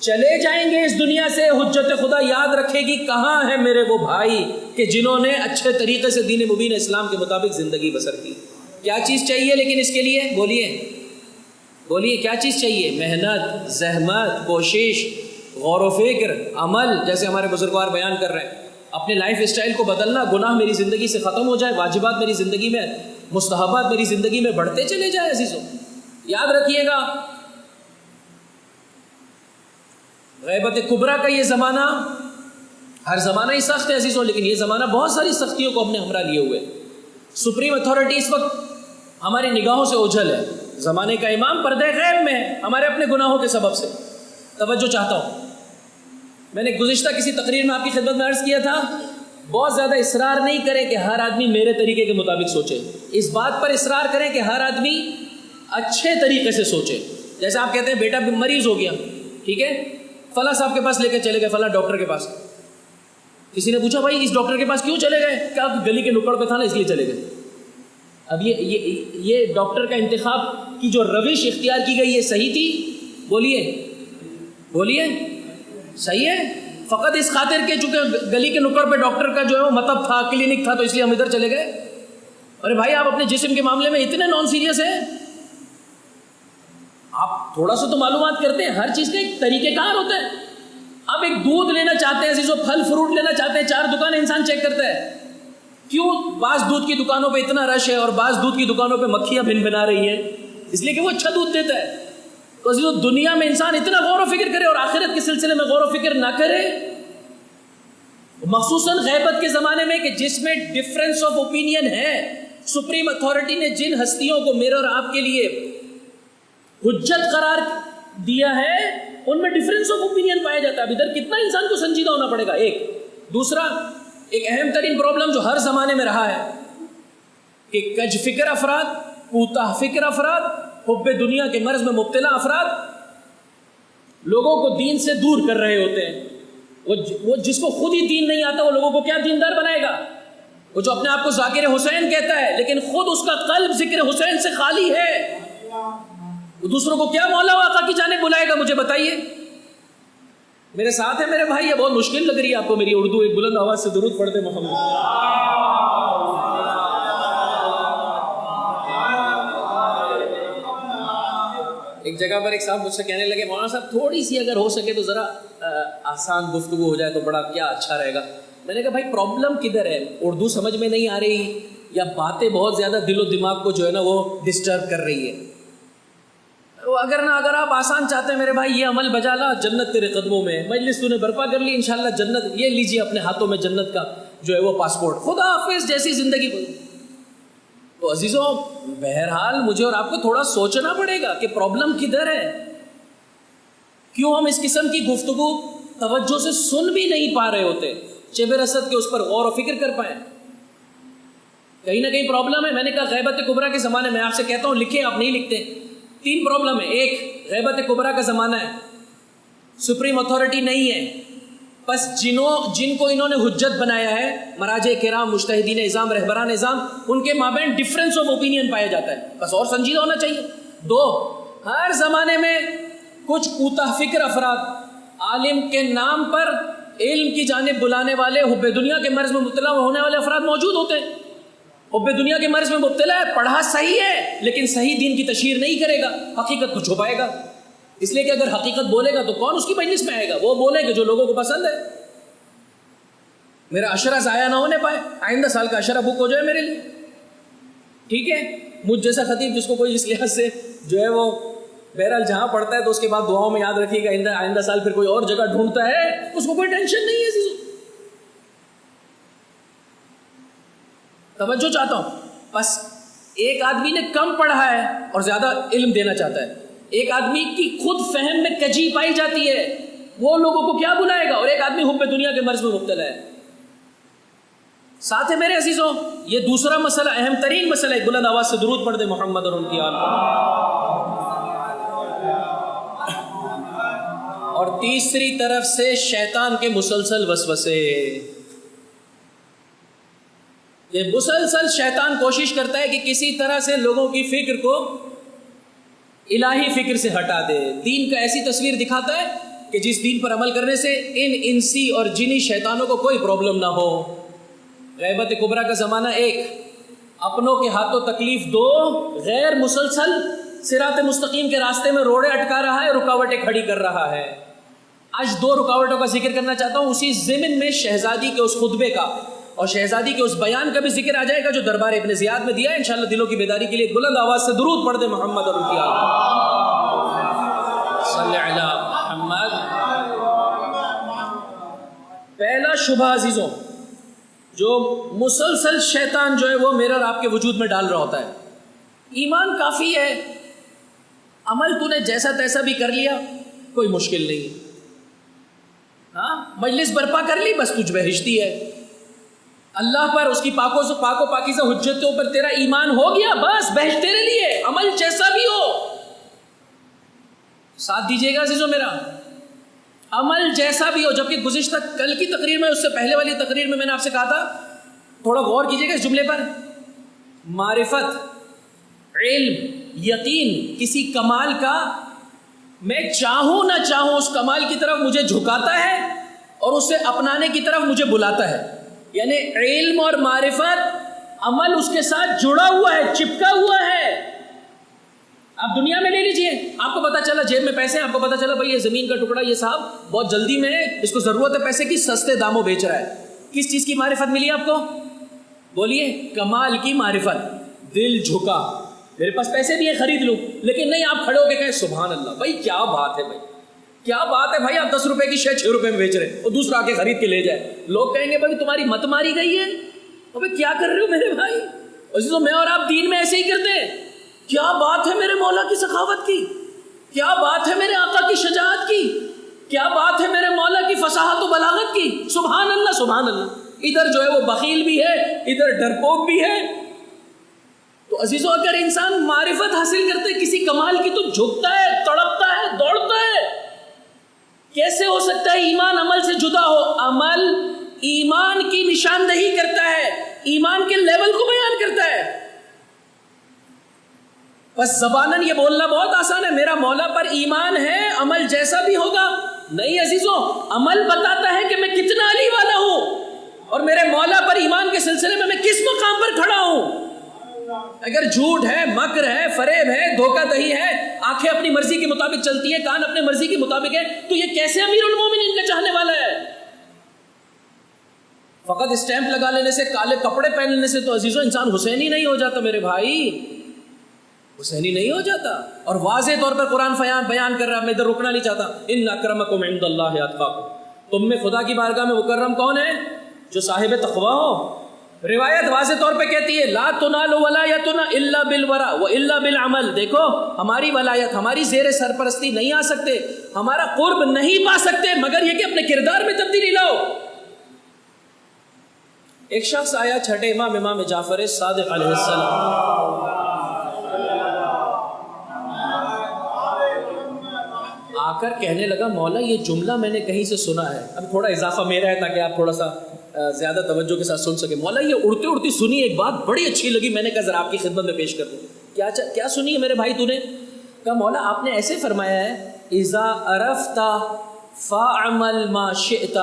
چلے جائیں گے اس دنیا سے، حجت خدا یاد رکھے گی کہاں ہے میرے وہ بھائی کہ جنہوں نے اچھے طریقے سے دین مبین اسلام کے مطابق زندگی بسر کی۔ کیا چیز چاہیے لیکن اس کے لیے؟ بولیے کیا چیز چاہیے؟ محنت، زحمت، کوشش، غور و فکر، عمل، جیسے ہمارے بزرگوار بیان کر رہے ہیں۔ اپنے لائف اسٹائل کو بدلنا، گناہ میری زندگی سے ختم ہو جائے، واجبات میری زندگی میں مستحبات میری زندگی میں بڑھتے چلے جائیں عزیزوں. یاد رکھیے گا غیبت کبریٰ کا یہ زمانہ، ہر زمانہ ہی سخت ہے عزیزوں، لیکن یہ زمانہ بہت ساری سختیوں کو اپنے ہمراہ لیے ہوئے. سپریم اتھارٹی اس وقت ہماری نگاہوں سے اوجھل ہے. زمانے کا امام پردہ غیب میں ہے ہمارے اپنے گناہوں کے سبب سے. توجہ چاہتا ہوں، میں نے گزشتہ کسی تقریر میں آپ کی خدمت میں عرض کیا تھا، بہت زیادہ اصرار نہیں کریں کہ ہر آدمی میرے طریقے کے مطابق سوچے. اس بات پر اصرار کریں کہ ہر آدمی اچھے طریقے سے سوچے. جیسے آپ کہتے ہیں بیٹا مریض ہو گیا، ٹھیک ہے، فلاں صاحب کے پاس لے کے چلے گئے، فلاں ڈاکٹر کے پاس. کسی نے پوچھا بھائی اس ڈاکٹر کے پاس کیوں چلے گئے؟ کیا گلی کے نکڑ پہ تھا نا اس لیے چلے گئے. اب یہ ڈاکٹر کا انتخاب کی جو روش اختیار کی گئی یہ صحیح تھی؟ بولیے صحیح ہے؟ فقط اس خاطر کہ چونکہ گلی کے نکڑ پہ ڈاکٹر کا جو ہے وہ مطب تھا، کلینک تھا، تو اس لیے ہم ادھر چلے گئے. ارے بھائی آپ اپنے جسم کے معاملے میں اتنے نان سیریس ہیں، آپ تھوڑا سا تو معلومات کرتے ہیں. ہر چیز کا ایک طریقہ کار ہوتا ہے. آپ ایک دودھ لینا چاہتے ہیں عزیزو، پھل فروٹ لینا چاہتے ہیں، 4 دکانیں انسان چیک کرتا ہے. کیوں بعض دودھ کی دکانوں پہ اتنا رش ہے اور بعض دودھ کی دکانوں پہ مکھیاں بن بنا رہی ہیں؟ اس لیے کہ وہ اچھا دودھ دیتا ہے. تو عزیزو دنیا میں انسان اتنا غور و فکر کرے اور آخرت کے سلسلے میں غور و فکر نہ کرے، مخصوصاً غیبت کے زمانے میں کہ جس میں ڈفرینس آف اوپینین ہے. سپریم اتھارٹی نے جن ہستیوں کو میرے اور آپ کے لیے حجت قرار دیا ہے ان میں ڈفرینس آف اوپینین پایا جاتا ہے. اب ادھر کتنا انسان کو سنجیدہ ہونا پڑے گا. دوسرا ایک اہم ترین پرابلم جو ہر زمانے میں رہا ہے کہ کج فکر افراد، کوتاہ فکر افراد، حب دنیا کے مرض میں مبتلا افراد لوگوں کو دین سے دور کر رہے ہوتے ہیں. وہ جس کو خود ہی دین نہیں آتا وہ لوگوں کو کیا دیندار بنائے گا؟ وہ جو اپنے آپ کو ذاکر حسین کہتا ہے لیکن خود اس کا قلب ذکر حسین سے خالی ہے، وہ دوسروں کو کیا مولا و آقا کی جانب بلائے گا؟ مجھے بتائیے. میرے ساتھ ہے میرے بھائی، یہ بہت مشکل لگ رہی ہے آپ کو میری اردو. ایک بلند آواز سے درود پڑھتے محمد. ایک جگہ پر ایک صاحب مجھ سے کہنے لگے مولانا صاحب تھوڑی سی اگر ہو سکے تو ذرا آسان گفتگو ہو جائے تو بڑا کیا اچھا رہے گا. میں نے کہا بھائی پرابلم کدھر ہے؟ اردو سمجھ میں نہیں آ رہی یا باتیں بہت زیادہ دل و دماغ کو جو ہے نا وہ ڈسٹرب کر رہی ہے؟ اگر آپ آسان چاہتے ہیں میرے بھائی یہ عمل بجا لا، جنت تیرے قدموں میں. مجلس تو نے برپا کر لی، انشاءاللہ جنت یہ لیجیے اپنے ہاتھوں میں جنت کا جو ہے وہ پاسپورٹ، خدا حافظ جیسی زندگی. تو عزیزوں بہرحال مجھے اور آپ کو تھوڑا سوچنا پڑے گا کہ پرابلم کدھر ہے. کیوں ہم اس قسم کی گفتگو توجہ سے سن بھی نہیں پا رہے ہوتے چبر اسد کے اس پر غور و فکر کر پائیں؟ کہیں نہ کہیں پرابلم ہے. میں نے کہا غیبت کبریٰ کے زمانے میں آپ سے کہتا ہوں لکھیں، آپ نہیں لکھتے. 3 پرابلم ہے. ایک غیبت کبریٰ کا زمانہ ہے، سپریم اتھارٹی نہیں ہے، بس جن کو انہوں نے حجت بنایا ہے مراجع کرام، مجتہدین اعظام، رہبران اعظام، ان کے مابین ڈفرینس آف اوپینین پایا جاتا ہے. بس اور سنجیدہ ہونا چاہیے. 2 ہر زمانے میں کچھ کوتاہ فکر افراد عالم کے نام پر علم کی جانب بلانے والے، حب دنیا کے مرض میں مبتلا ہونے والے افراد موجود ہوتے ہیں. حب دنیا کے مرض میں مبتلا ہے، پڑھا صحیح ہے لیکن صحیح دین کی تشہیر نہیں کرے گا، حقیقت کو چھپائے گا. اس لیے کہ اگر حقیقت بولے گا تو کون اس کی مجلس میں آئے گا؟ وہ بولے کہ جو لوگوں کو پسند ہے. میرا عشرہ ضائع نہ ہونے پائے، آئندہ سال کا عشرہ بک ہو جائے میرے لیے، ٹھیک ہے. مجھ جیسا خطیب جس کو کوئی اس لحاظ سے جو ہے وہ بہرحال جہاں پڑھتا ہے تو اس کے بعد دعاؤں میں یاد رکھیے گا آئندہ سال پھر کوئی اور جگہ ڈھونڈتا ہے، اس کو کوئی ٹینشن نہیں ہے. توجہ چاہتا ہوں. بس ایک آدمی نے کم پڑھا ہے اور زیادہ علم دینا چاہتا ہے، ایک آدمی کی خود فہم میں کجی پائی جاتی ہے، وہ لوگوں کو کیا بلائے گا؟ اور ایک آدمی حب دنیا کے مرض میں مبتلا ہے. ساتھ ہے میرے عزیزوں، یہ دوسرا مسئلہ، اہم ترین مسئلہ ہے. بلند آواز سے درود پڑھ دے محمد اور ان کی آل. اور تیسری طرف سے شیطان کے مسلسل وسوسے. یہ مسلسل شیطان کوشش کرتا ہے کہ کسی طرح سے لوگوں کی فکر کو الہی فکر سے ہٹا دے. دین کا ایسی تصویر دکھاتا ہے کہ جس دین پر عمل کرنے سے ان انسی اور جنی شیطانوں کو کوئی پرابلم نہ ہو. غیبت کبریٰ کا زمانہ 1، اپنوں کے ہاتھوں تکلیف 2، غیر مسلسل صراط مستقیم کے راستے میں روڑے اٹکا رہا ہے، رکاوٹیں کھڑی کر رہا ہے. آج 2 رکاوٹوں کا ذکر کرنا چاہتا ہوں اسی ضمن میں شہزادی کے اس خطبے کا. اور شہزادی کے اس بیان کا بھی ذکر آ جائے گا جو دربار ابن زیاد میں دیا ہے. انشاءاللہ دلوں کی بیداری کے لیے ایک بلند آواز سے درود پڑھ دے محمد اور ان کی آل صلی علی محمد. پہلا شبہ عزیزوں جو مسلسل شیطان جو ہے وہ میرا اور آپ کے وجود میں ڈال رہا ہوتا ہے, ایمان کافی ہے, عمل تو نے جیسا تیسا بھی کر لیا, کوئی مشکل نہیں, ہاں مجلس برپا کر لی بس تجھ بہشتی ہے, اللہ پر اس کی پاک و پاکیزہ حجتوں پر تیرا ایمان ہو گیا بس بہشت تیرے لیے, عمل جیسا بھی ہو. ساتھ دیجیے گا عزیزوں میرا, عمل جیسا بھی ہو. جبکہ گزشتہ کل کی تقریر میں, اس سے پہلے والی تقریر میں نے آپ سے کہا تھا, تھوڑا غور کیجیے گا اس جملے پر, معرفت, علم, یقین کسی کمال کا میں چاہوں نہ چاہوں اس کمال کی طرف مجھے جھکاتا ہے اور اسے اپنانے کی طرف مجھے بلاتا ہے. یعنی علم اور معرفت عمل اس کے ساتھ جڑا ہوا ہے, چپکا ہوا ہے. آپ دنیا میں لے لیجئے, آپ کو پتا چلا جیب میں پیسے ہیں, آپ کو پتا چلا بھائی یہ زمین کا ٹکڑا یہ صاحب بہت جلدی میں ہے, اس کو ضرورت ہے پیسے کی, سستے داموں بیچ رہا ہے. کس چیز کی معرفت ملی آپ کو؟ بولیے, کمال کی معرفت. دل جھکا, میرے پاس پیسے بھی ہیں خرید لوں, لیکن نہیں آپ کھڑے ہو کے کہیں سبحان اللہ بھائی کیا بات ہے, بھائی کیا بات ہے بھائی, آپ 10 روپے کی شے 6 روپے میں بیچ رہے ہیں اور دوسرا آ کے خرید کے لے جائے. لوگ کہیں گے بھائی تمہاری مت ماری گئی ہے, ابھی کیا کر رہے ہو میرے بھائی. عزیزو میں اور آپ دین میں ایسے ہی کرتے ہیں. کیا بات ہے میرے مولا کی سخاوت کی, کیا بات ہے میرے آقا کی شجاعت کی, کیا بات ہے میرے مولا کی فصاحت و بلاغت کی, سبحان اللہ سبحان اللہ. ادھر جو ہے وہ بخیل بھی ہے, ادھر ڈرپوک بھی ہے. تو عزیزو اگر انسان معرفت حاصل کرتے کسی کمال کی تو جھکتا ہے, تڑپتا ہے, دوڑتا ہے. کیسے ہو سکتا ہے ایمان عمل سے جدا ہو؟ عمل ایمان کی نشاندہی کرتا ہے, ایمان کے لیول کو بیان کرتا ہے. بس زباناً یہ بولنا بہت آسان ہے, میرا مولا پر ایمان ہے, عمل جیسا بھی ہوگا. نہیں عزیزو, عمل بتاتا ہے کہ میں کتنا علی والا ہوں اور میرے مولا پر ایمان کے سلسلے میں کس مقام پر کھڑا ہوں. اگر جھوٹ ہے, مکر ہے, فریب ہے, دھوکہ دہی ہے, آنکھیں اپنی مرضی کے مطابق چلتی ہیں, کان اپنے مرضی کے مطابق ہے, تو یہ کیسے امیر المومنین کا چاہنے والا ہے؟ فقط اسٹیمپ لگا لینے سے, کالے کپڑے پہن لینے سے تو عزیزو انسان حسینی نہیں ہو جاتا میرے بھائی, حسینی نہیں ہو جاتا. اور واضح طور پر قرآن بیان کر رہا ہے, میں ادھر رکنا نہیں چاہتا, ان اکرمکم عند اللہ اتقاکم, تم میں خدا کی بارگاہ میں مکرم کون ہے؟ جو صاحب تقوی ہو. روایت واضح طور پہ کہتی ہے لا تنال ولایتنا الا بالورع والا بالعمل. دیکھو ہماری ولایت, ہماری زیر سرپرستی نہیں آ سکتے, ہمارا قرب نہیں پا سکتے مگر یہ کہ اپنے کردار میں تبدیلی لاؤ. ایک شخص آیا چھٹے امام جعفر صادق علیہ السلام, آ کر کہنے لگا مولا یہ جملہ میں نے کہیں سے سنا ہے. اب تھوڑا اضافہ میرا ہے تاکہ آپ تھوڑا سا زیادہ توجہ کے ساتھ سن سکیں. مولا یہ اڑتی اڑتی سنی ایک بات بڑی اچھی لگی, میں نے کہا ذرا آپ کی خدمت میں پیش کر دوں. کیا سنی ہے میرے بھائی تو نے؟ کہا مولا آپ نے ایسے فرمایا ہے اذا عرفت فاعمل ما شئت.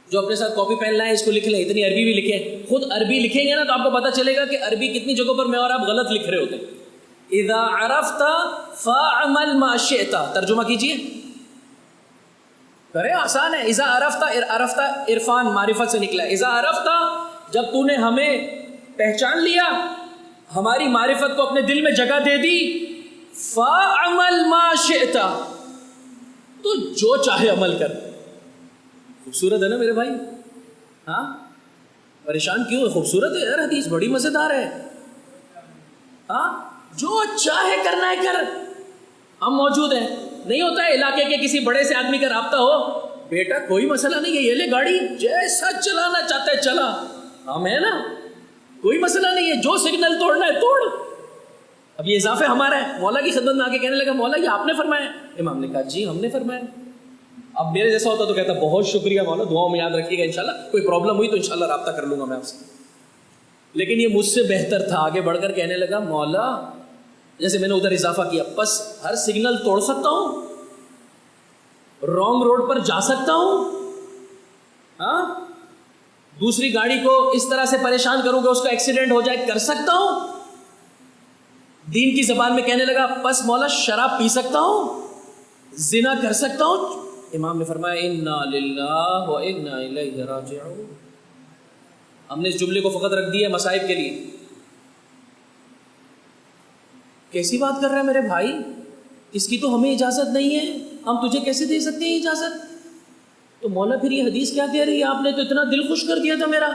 جو اپنے ساتھ کاپی پین لائیں اس کو لکھ لیں, اتنی عربی بھی لکھیں, خود عربی لکھیں گے نا تو آپ کو پتہ چلے گا کہ عربی کتنی جگہوں پر میں اور آپ غلط لکھ رہے ہوتے ہیں. اذا عرفت فاعمل ما شئت, ترجمہ کیجئے. کرے آسان ہے. اذا عرفت عرفان معرفت سے نکلا ہے. اذا عرفت جب تو نے ہمیں پہچان لیا, ہماری معرفت کو اپنے دل میں جگہ دے دی, فاعمل ما شئت, تو جو چاہے عمل کر. خوبصورت ہے نا میرے بھائی, ہاں پریشان کیوں ہے؟ خوبصورت ہے یار, حدیث بڑی مزیدار ہے. ہاں جو چاہے کرنا ہے کر. ہم موجود ہیں, نہیں ہوتا ہے علاقے کے کسی بڑے سے آدمی کا رابطہ ہو, بیٹا کوئی مسئلہ نہیں ہے, یہ لے گاڑی جیسا چلانا چاہتا ہے چلا, ہم ہے نا, کوئی مسئلہ نہیں ہے, جو سگنل توڑنا ہے توڑ. اب یہ اضافہ ہمارا ہے. مولا کی خدمت میں آ کے کہنے لگا مولا یہ آپ نے فرمایا؟ امام نے کہا جی ہم نے فرمایا. اب میرے جیسا ہوتا تو کہتا بہت شکریہ مولا, دعاؤں میں یاد رکھیے گا, انشاءاللہ کوئی پرابلم ہوئی تو انشاءاللہ رابطہ کر لوں گا میں آپ سے. لیکن یہ مجھ سے بہتر تھا, آگے بڑھ کر کہنے لگا مولا جیسے میں نے ادھر اضافہ کیا, بس ہر سگنل توڑ سکتا ہوں, رانگ روڈ پر جا سکتا ہوں, ہاں دوسری گاڑی کو اس طرح سے پریشان کروں کہ اس کا ایکسیڈنٹ ہو جائے, کر سکتا ہوں. دین کی زبان میں کہنے لگا بس مولا شراب پی سکتا ہوں, زنا کر سکتا ہوں. امام نے فرمایا انا للہ و انا الیہ راجعون. ہم نے اس جملے کو فقط رکھ دیا مصائب کے لیے. کیسی بات کر رہا ہے میرے بھائی, اس کی تو ہمیں اجازت نہیں ہے, ہم تجھے کیسے دے سکتے ہیں اجازت؟ تو مولا پھر یہ حدیث کیا کہہ رہی ہے؟ آپ نے تو اتنا دل خوش کر دیا تھا میرا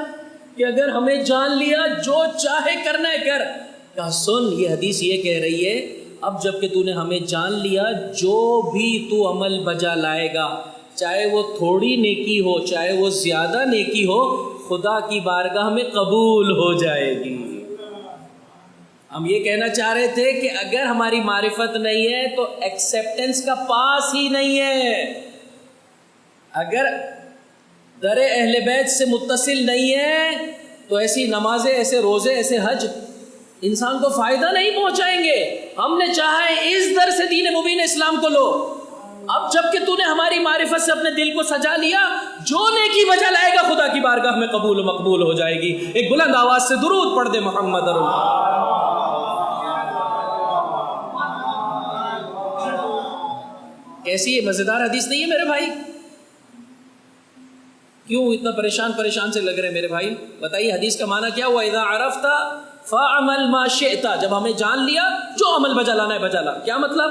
کہ اگر ہمیں جان لیا جو چاہے کرنا ہے کر. کہا سن, یہ حدیث یہ کہہ رہی ہے اب جب کہ تو نے ہمیں جان لیا, جو بھی تو عمل بجا لائے گا, چاہے وہ تھوڑی نیکی ہو چاہے وہ زیادہ نیکی ہو, خدا کی بارگاہ میں قبول ہو جائے گی. ہم یہ کہنا چاہ رہے تھے کہ اگر ہماری معرفت نہیں ہے تو ایکسیپٹنس کا پاس ہی نہیں ہے. اگر در اہل بیت سے متصل نہیں ہے تو ایسی نمازیں, ایسے روزے, ایسے حج انسان کو فائدہ نہیں پہنچائیں گے. ہم نے چاہا ہے اس در سے دین مبین اسلام کو لو. اب جب کہ تو نے ہماری معرفت سے اپنے دل کو سجا لیا, جو نیکی بجا لائے گا خدا کی بارگاہ میں قبول و مقبول ہو جائے گی. ایک بلند آواز سے درود پڑھ دے محمد کیسی ہے مزیدار حدیث نہیں ہے میرے بھائی؟ کیوں اتنا پریشان سے لگ رہے میرے بھائی؟ بتائیے حدیث کا معنی کیا ہوا؟ اذا عرفت فاعمل ما شئت, جب ہمیں جان لیا جو عمل بجا لانا ہے بجا لا. کیا مطلب؟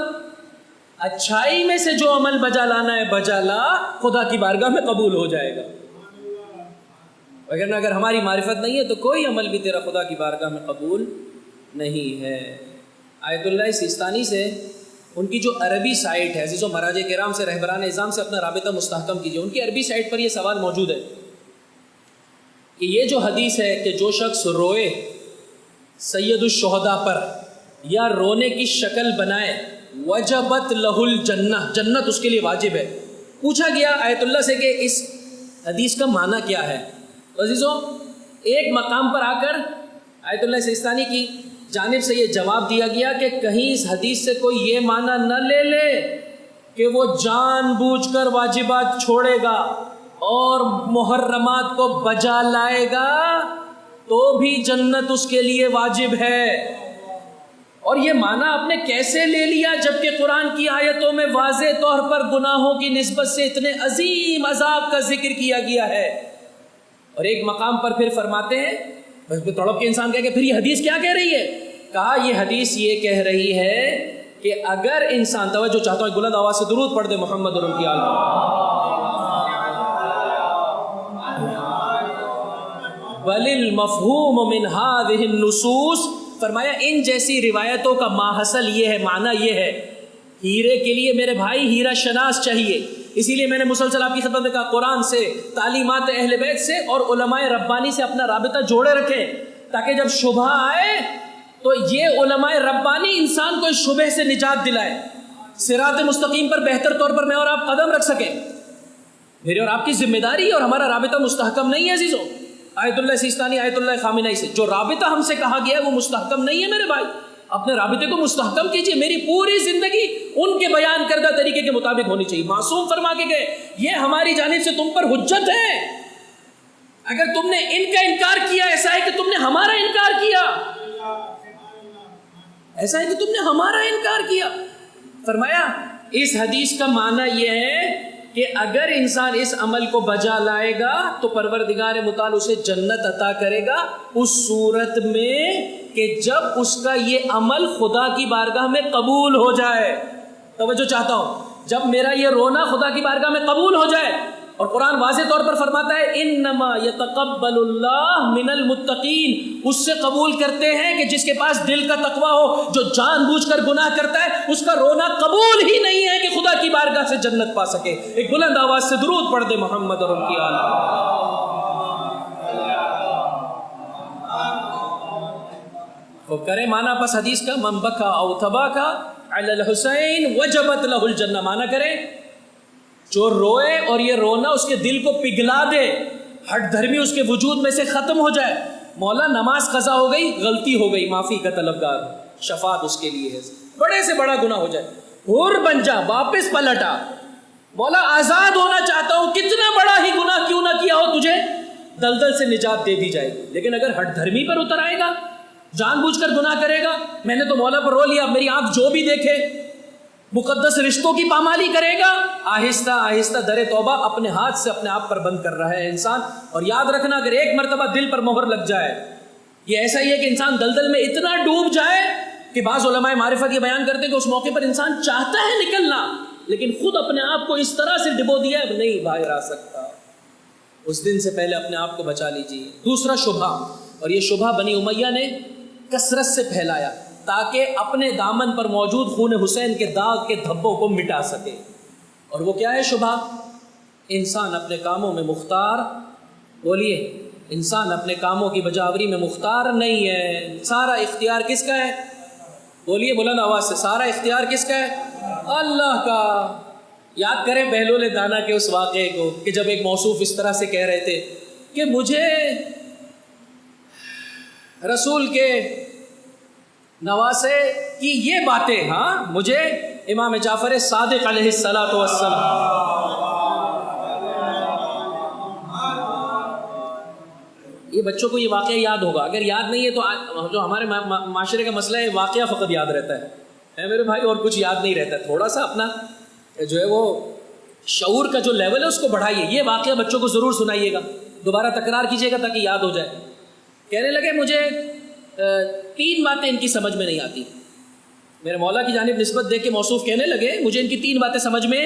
اچھائی میں سے جو عمل بجا لانا ہے بجا لا, خدا کی بارگاہ میں قبول ہو جائے گا. اگر ہماری معرفت نہیں ہے تو کوئی عمل بھی تیرا خدا کی بارگاہ میں قبول نہیں ہے. آیت اللہ سیستانی سے ان کی جو عربی سائٹ ہے, عزیزوں مراجع کرام سے, رہبران نظام سے اپنا رابطہ مستحکم کیجیے. ان کی عربی سائٹ پر یہ سوال موجود ہے کہ یہ جو حدیث ہے کہ جو شخص روئے سید الشہداء پر یا رونے کی شکل بنائے, وجبت لہ الجنہ, جنت اس کے لیے واجب ہے. پوچھا گیا آیت اللہ سے کہ اس حدیث کا معنی کیا ہے. عزیزوں ایک مقام پر آ کر آیت اللہ سیستانی کی جانب سے یہ جواب دیا گیا کہ کہیں اس حدیث سے کوئی یہ معنی نہ لے لے کہ وہ جان بوجھ کر واجبات چھوڑے گا اور محرمات کو بجا لائے گا تو بھی جنت اس کے لیے واجب ہے. اور یہ معنی آپ نے کیسے لے لیا جبکہ قرآن کی آیتوں میں واضح طور پر گناہوں کی نسبت سے اتنے عظیم عذاب کا ذکر کیا گیا ہے. اور ایک مقام پر پھر فرماتے ہیں, تڑپ کے انسان کہے کہ پھر یہ حدیث کیا کہہ رہی ہے؟ کہا یہ حدیث یہ کہہ رہی ہے کہ اگر انسان, توجہ چاہتا ہوں, ایک بلند آواز سے درود پڑھ دے محمد اور ان کی آل. بل المفہوم من هذه النصوص, فرمایا ان جیسی روایتوں کا ماحصل یہ ہے, معنی یہ ہے, ہیرے کے لیے میرے بھائی ہیرا شناس چاہیے. اسی لیے میں نے مسلسل آپ کی خدمت میں کہا قرآن سے, تعلیمات اہل بیت سے اور علماء ربانی سے اپنا رابطہ جوڑے رکھیں تاکہ جب شبہ آئے تو یہ علماء ربانی انسان کو اس شبہ سے نجات دلائے, صراط مستقیم پر بہتر طور پر میں اور آپ قدم رکھ سکیں. میری اور آپ کی ذمہ داری اور ہمارا رابطہ مستحکم نہیں ہے عزیزوں. آیت اللہ سیستانی, آیت اللہ خامنئی سے جو رابطہ ہم سے کہا گیا ہے وہ مستحکم نہیں ہے میرے بھائی. اپنے رابطے کو مستحکم کیجئے. میری پوری زندگی ان کے بیان کردہ طریقے کے مطابق ہونی چاہیے. معصوم فرما کے گئے یہ ہماری جانب سے تم پر حجت ہے. اگر تم نے ان کا انکار کیا ایسا ہے کہ تم نے ہمارا انکار کیا, ایسا ہے کہ تم نے ہمارا انکار کیا. فرمایا اس حدیث کا معنی یہ ہے کہ اگر انسان اس عمل کو بجا لائے گا تو پروردگار متعال اسے جنت عطا کرے گا, اس صورت میں کہ جب اس کا یہ عمل خدا کی بارگاہ میں قبول ہو جائے. توجہ چاہتا ہوں, جب میرا یہ رونا خدا کی بارگاہ میں قبول ہو جائے. اور قرآن واضح طور پر فرماتا ہے انما یتقبل اللہ من المتقین, اس سے قبول کرتے ہیں کہ جس کے پاس دل کا تقوی ہو. جو جان بوجھ کر گناہ کرتا ہے اس کا رونا قبول ہی نہیں ہے کہ خدا کی بارگاہ سے جنت پا سکے. ایک بلند آواز سے درود پڑھ دے محمد اور ان کی آل. وہ کرے مانا پس حدیث کا من بکا او تباکا علی الحسین وجبت لہ الجنہ, مانا کرے جو روئے اور یہ رونا اس کے دل کو پگھلا دے, ہٹ دھرمی اس کے وجود میں سے ختم ہو جائے. مولا نماز قضا ہو گئی, غلطی ہو گئی, معافی کا طلبگار, شفاعت اس کے لیے ہے. بڑے سے بڑا گناہ ہو جائے, حر بن جا, واپس پلٹا. مولا آزاد ہونا چاہتا ہوں, کتنا بڑا ہی گناہ کیوں نہ کیا ہو تجھے دلدل سے نجات دے دی جائے گی. لیکن اگر ہٹ دھرمی پر اتر آئے گا, جان بوجھ کر گناہ کرے گا, میں نے تو مولا پر رو لیا, میری آنکھ جو بھی دیکھے, مقدس رشتوں کی پامالی کرے گا، آہستہ آہستہ در توبہ اپنے ہاتھ سے اپنے آپ پر بند کر رہا ہے انسان۔ اور یاد رکھنا، اگر ایک مرتبہ دل پر مہر لگ جائے، یہ ایسا ہی ہے کہ انسان دلدل میں اتنا ڈوب جائے کہ بعض علماء معرفت یہ بیان کرتے ہیں کہ اس موقع پر انسان چاہتا ہے نکلنا، لیکن خود اپنے آپ کو اس طرح سے ڈبو دیا ہے نہیں باہر آ سکتا۔ اس دن سے پہلے اپنے آپ کو بچا لیجیے۔ دوسرا شبہ، اور یہ شبہ بنی امیہ نے کثرت سے پھیلایا تاکہ اپنے دامن پر موجود خون حسین کے داغ کے دھبوں کو مٹا سکے، اور وہ کیا ہے شبہ؟ انسان اپنے کاموں میں مختار، بولیے، انسان اپنے کاموں کی بجاوری میں مختار نہیں ہے۔ سارا اختیار کس کا ہے؟ بولیے بلند آواز سے، سارا اختیار کس کا ہے؟ اللہ کا۔ یاد کریں بہلول دانا کے اس واقعے کو کہ جب ایک موصوف اس طرح سے کہہ رہے تھے کہ مجھے رسول کے نواسے کی یہ باتیں، ہاں مجھے امام جعفر صادق علیہ الصلوۃ والسلام، یہ بچوں کو یہ واقعہ یاد ہوگا، اگر یاد نہیں ہے تو جو ہمارے معاشرے کا مسئلہ ہے واقعہ فقط یاد رہتا ہے میرے بھائی، اور کچھ یاد نہیں رہتا ہے۔ تھوڑا سا اپنا جو ہے وہ شعور کا جو لیول ہے اس کو بڑھائیے۔ یہ واقعہ بچوں کو ضرور سنائیے گا، دوبارہ تکرار کیجیے گا تاکہ یاد ہو جائے۔ کہنے لگے مجھے 3 باتیں ان کی سمجھ میں نہیں آتی۔ میرے مولا کی جانب نسبت دے کے موصوف کہنے لگے مجھے ان کی 3 باتیں سمجھ میں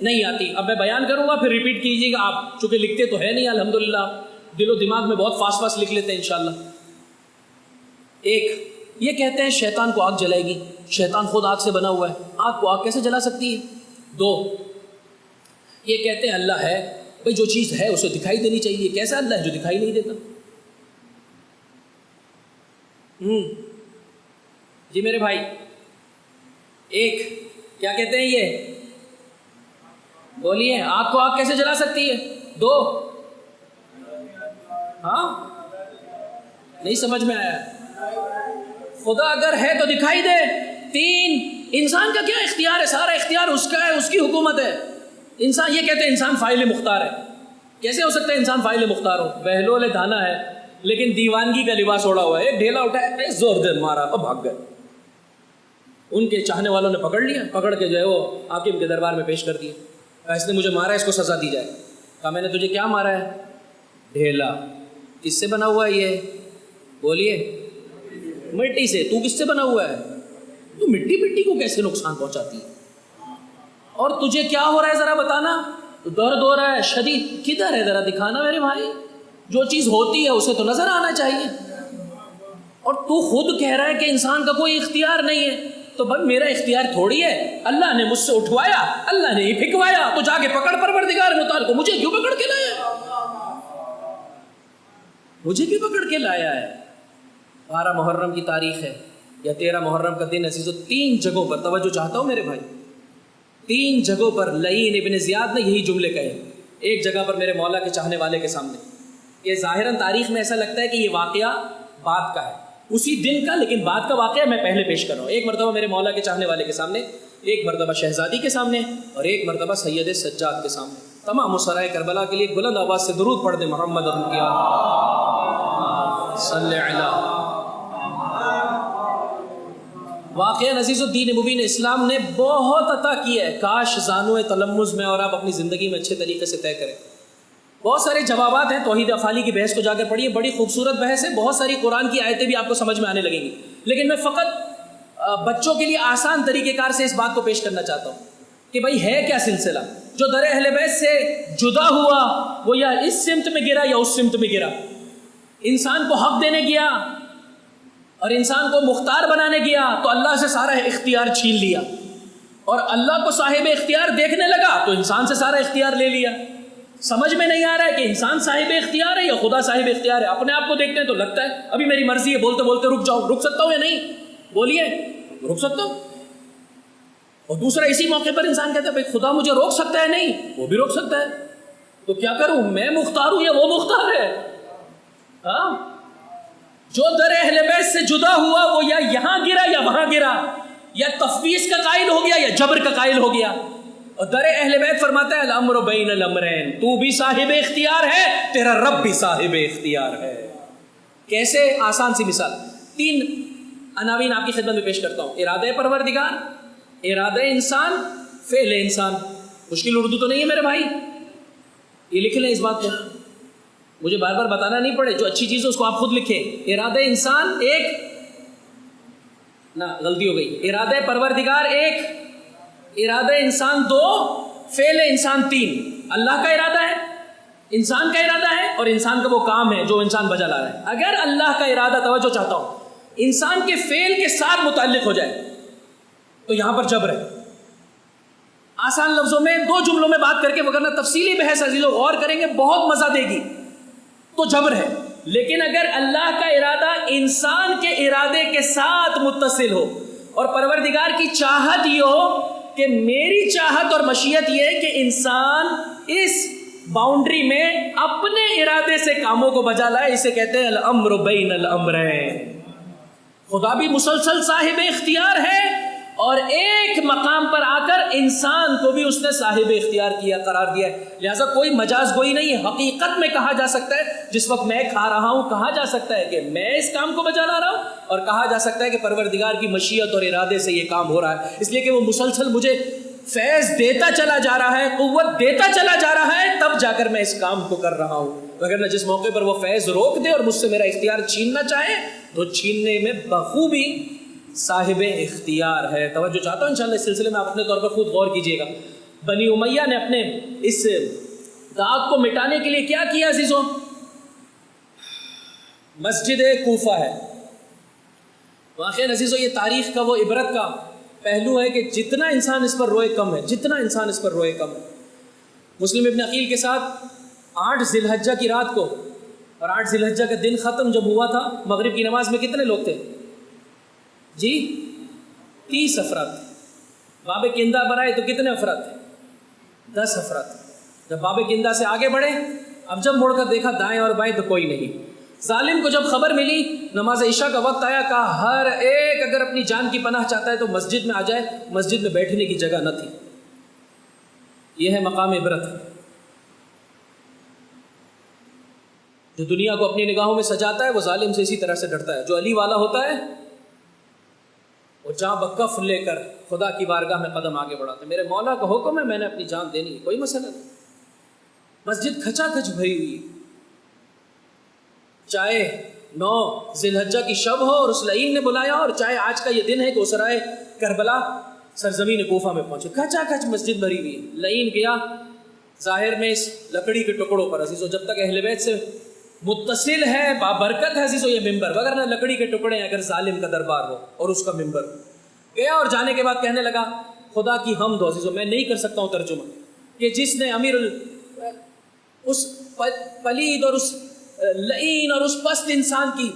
نہیں آتی۔ اب میں بیان کروں گا پھر ریپیٹ کیجیے گا آپ، چونکہ لکھتے تو ہے نہیں الحمدللہ، دل و دماغ میں بہت فاسٹ فاسٹ لکھ لیتے ہیں انشاءاللہ۔ 1، یہ کہتے ہیں شیطان کو آگ جلائے گی، شیطان خود آگ سے بنا ہوا ہے، آگ کو آگ کیسے جلا سکتی ہے؟ 2، یہ کہتے ہیں اللہ ہے، بھئی جو چیز ہے اسے دکھائی دینی چاہیے، کیسا اللہ ہے جو دکھائی نہیں دیتا؟ جی میرے بھائی، 1 کیا کہتے ہیں یہ؟ بولیے، آگ کو آگ کیسے جلا سکتی ہے؟ 2 ہاں نہیں سمجھ میں آیا۔ خدا اگر ہے تو دکھائی دے۔ 3 انسان کا کیا اختیار ہے؟ سارا اختیار اس کا ہے، اس کی حکومت ہے۔ انسان، یہ کہتے ہیں انسان فاعل مختار ہے۔ کیسے ہو سکتا ہے انسان فاعل مختار ہو؟ بہلول دانا ہے لیکن دیوانگی کا لباس اوڑا ہوا ہے، ایک ڈھیلا اٹھایا، زور دے مارا اور بھاگ گئے۔ ان کے چاہنے والوں نے پکڑ لیا، پکڑ کے جو ہے وہ حاکم کے دربار میں پیش کر دیا، کہا اس نے مجھے مارا ہے، اس کو سزا دی جائے۔ کہا میں نے تجھے کیا مارا ہے؟ ڈھیلا۔ کس سے بنا ہوا ہے یہ؟ بولیے، مٹی سے۔ تو کس سے بنا ہوا ہے؟ تو مٹی کو کیسے نقصان پہنچاتی ہے؟ اور تجھے کیا ہو رہا ہے ذرا بتانا؟ درد ہو رہا ہے شدید، کدھر ہے ذرا دکھانا میرے بھائی، جو چیز ہوتی ہے اسے تو نظر آنا چاہیے۔ اور تو خود کہہ رہا ہے کہ انسان کا کوئی اختیار نہیں ہے، تو بھائی میرا اختیار تھوڑی ہے، اللہ نے مجھ سے اٹھوایا، اللہ نے ہی پھکوایا، تو جا کے پکڑ پروردگار متعال کو، مجھے کیوں پکڑ کے لایا ہے؟ مجھے کیوں پکڑ کے لایا ہے؟ 12 محرم کی تاریخ ہے یا 13 محرم کا دن عزیزو، 3 جگہوں پر توجہ چاہتا ہوں میرے بھائی، 3 جگہوں پر لعین ابن زیاد نے یہی جملے کہے۔ ایک جگہ پر میرے مولا کے چاہنے والے کے سامنے، یہ ظاہراً تاریخ میں ایسا لگتا ہے کہ یہ واقعہ بعد کا ہے، اسی دن کا، لیکن بعد کا واقعہ میں پہلے پیش کر رہا ہوں۔ ایک مرتبہ میرے مولا کے چاہنے والے کے سامنے، ایک مرتبہ شہزادی کے سامنے، اور ایک مرتبہ سید سجاد کے سامنے۔ تمام مسرائے کربلا کے لیے بلند آواز سے درود پڑھ دیں محمد اور ان کی صلی علیہ۔ واقعہ عزیز الدین مبین اسلام نے بہت عطا کیا ہے، کاش زانو تلمذ میں اور آپ اپنی زندگی میں اچھے طریقے سے طے کریں۔ بہت سارے جوابات ہیں، توحید افعالی کی بحث کو جا کر پڑھیے، بڑی خوبصورت بحث ہے، بہت ساری قرآن کی آیتیں بھی آپ کو سمجھ میں آنے لگیں گی، لیکن میں فقط بچوں کے لیے آسان طریقہ کار سے اس بات کو پیش کرنا چاہتا ہوں کہ بھائی ہے کیا سلسلہ۔ جو در اہل بیت سے جدا ہوا وہ یا اس سمت میں گرا یا اس سمت میں گرا، انسان کو حق دینے گیا اور انسان کو مختار بنانے گیا تو اللہ سے سارا اختیار چھین لیا، اور اللہ کو صاحب اختیار دیکھنے لگا تو انسان سے سارا اختیار لے لیا۔ سمجھ میں نہیں آ رہا ہے کہ انسان صاحب اختیار ہے یا خدا صاحب اختیار ہے۔ اپنے آپ کو دیکھتے ہیں تو لگتا ہے ابھی میری مرضی ہے، بولتے بولتے رک جاؤ، رک سکتا ہوں یا نہیں؟ بولیے، رک سکتا ہوں۔ اور دوسرا اسی موقع پر انسان کہتا ہے بھائی خدا مجھے روک سکتا ہے، نہیں وہ بھی روک سکتا ہے، تو کیا کروں؟ میں مختار ہوں یا وہ مختار ہے؟ ہاں، جو در اہل بیت سے جدا ہوا وہ یا یہاں گرا یا وہاں گرا، یا تفویض کا قائل ہو گیا یا جبر کا قائل ہو گیا۔ اور در اہل بیت فرماتا ہے الامر بین الامرین، تو بھی صاحب اختیار ہے، تیرا رب بھی صاحب اختیار ہے۔ کیسے؟ آسان سی مثال، 3 عناوین آپ کی خدمت میں پیش کرتا ہوں۔ ارادہ پروردگار، ارادہ انسان، فعل انسان. مشکل اردو تو نہیں ہے میرے بھائی، یہ لکھ لیں اس بات کو، مجھے بار بار بتانا نہیں پڑے. جو اچھی چیز ہے اس کو آپ خود لکھیں. ارادہ انسان ایک، نہ غلطی ہو گئی، ارادہ پروردگار ایک، ارادہ انسان دو، فعل انسان تین. اللہ کا ارادہ ہے، انسان کا ارادہ ہے، اور انسان کا وہ کام ہے جو انسان بجا لا رہا ہے. اگر اللہ کا ارادہ، توجہ چاہتا ہوں، انسان کے فعل کے ساتھ متعلق ہو جائے تو یہاں پر جبر ہے. آسان لفظوں میں دو جملوں میں بات کر کے، وگرنہ تفصیلی بحث عزیزوں غور کریں گے بہت مزہ دے گی، تو جبر ہے. لیکن اگر اللہ کا ارادہ انسان کے ارادے کے ساتھ متصل ہو، اور پروردگار کی چاہت یہ ہو کہ میری چاہت اور مشیت یہ ہے کہ انسان اس باؤنڈری میں اپنے ارادے سے کاموں کو بجا لائے، اسے کہتے ہیں الامر بین الامرین. خدا بھی مسلسل صاحب اختیار ہے، اور ایک مقام پر آ کر انسان کو بھی اس نے صاحب اختیار کیا قرار دیا ہے. لہٰذا کوئی مجاز گوئی نہیں ہے، حقیقت میں کہا جا سکتا ہے. جس وقت میں کھا رہا ہوں کہا جا سکتا ہے کہ میں اس کام کو بجا لا رہا ہوں، اور کہا جا سکتا ہے کہ پروردگار کی مشیت اور ارادے سے یہ کام ہو رہا ہے، اس لیے کہ وہ مسلسل مجھے فیض دیتا چلا جا رہا ہے، قوت دیتا چلا جا رہا ہے، تب جا کر میں اس کام کو کر رہا ہوں. وگرنہ جس موقع پر وہ فیض روک دے اور مجھ سے میرا اختیار چھیننا چاہے تو چھیننے میں بخوبی صاحب اختیار ہے. توجہ چاہتا ہوں انشاءاللہ اس سلسلے میں آپ اپنے طور پر خود غور کیجئے گا. بنی امیہ نے اپنے اس داغ کو مٹانے کے لیے کیا کیا عزیزوں؟ مسجد کوفہ ہے. واقعی عزیزوں یہ تاریخ کا وہ عبرت کا پہلو ہے کہ جتنا انسان اس پر روئے کم ہے، جتنا انسان اس پر روئے کم ہے. مسلم ابن عقیل کے ساتھ 8 ذی الحجہ کی رات کو اور 8 ذی الحجہ کا دن ختم جب ہوا تھا، مغرب کی نماز میں کتنے لوگ تھے جی؟ 30 افراد. باب کندہ پر آئے تو کتنے افراد تھے؟ 10 افراد. جب باب کندہ سے آگے بڑھے، اب جب مڑ کر دیکھا دائیں اور بائیں تو کوئی نہیں. ظالم کو جب خبر ملی، نماز عشاء کا وقت آیا، کہا ہر ایک اگر اپنی جان کی پناہ چاہتا ہے تو مسجد میں آ جائے. مسجد میں بیٹھنے کی جگہ نہ تھی. یہ ہے مقام عبرت. جو دنیا کو اپنی نگاہوں میں سجاتا ہے وہ ظالم سے اسی طرح سے ڈرتا ہے. جو علی والا ہوتا ہے وہ جاں بکف لے کر خدا کی بارگاہ میں قدم آگے بڑھاتا ہے. میرے مولا کا حکم ہے، میں نے اپنی جان دینی ہے، کوئی مسئلہ نہیں. مسجد کھچا کھچ بھری ہوئی، چاہے 9 ذی الحجہ کی شب ہو اور اس لعین نے بلایا، اور چاہے آج کا یہ دن ہے کہ اسرائے کربلا سرزمین کوفہ میں پہنچے، کھچا کھچ مسجد بھری ہوئی. لعین گیا ظاہر میں اس لکڑی کے ٹکڑوں پر عزیزو، جب تک اہل بیت سے متصل ہے بابرکت ہے عزیزو یہ ممبر، وگرنہ لکڑی کے ٹکڑے اگر ظالم کا دربار ہو اور اس کا ممبر. گیا اور جانے کے بعد کہنے لگا خدا کی حمد ہو عزیزو، میں نہیں کر سکتا ہوں ترجمہ، کہ جس نے اس پلید اور اس لعین اور اس پست انسان کی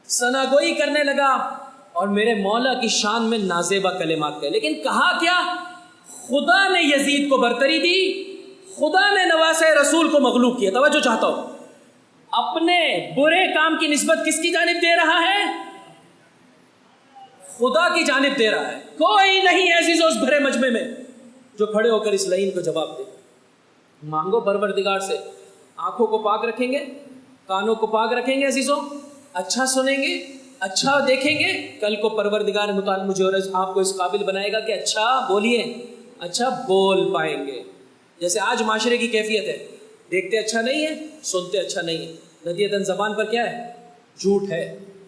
ثناگوئی کرنے لگا اور میرے مولا کی شان میں نازیبہ کلمات کہے. لیکن کہا کیا؟ خدا نے یزید کو برتری دی، خدا نے نواسہ رسول کو مغلوب کیا. توجہ چاہتا ہوں، اپنے برے کام کی نسبت کس کی جانب دے رہا ہے؟ خدا کی جانب دے رہا ہے. کوئی نہیں ہے عزیزو اس بھرے مجمع میں جو کھڑے ہو کر اس لعین کو جواب دے. مانگو پروردگار سے، آنکھوں کو پاک رکھیں گے، کانوں کو پاک رکھیں گے عزیزو، اچھا سنیں گے، اچھا دیکھیں گے. کل کو پروردگار متعال مجھے اور آپ کو اس قابل بنائے گا کہ اچھا بولیے، اچھا بول پائیں گے. جیسے آج معاشرے کی کیفیت ہے، دیکھتے اچھا نہیں ہے، سنتے اچھا نہیں ہے. ندیتاً زبان پر کیا ہے؟ جھوٹ ہے،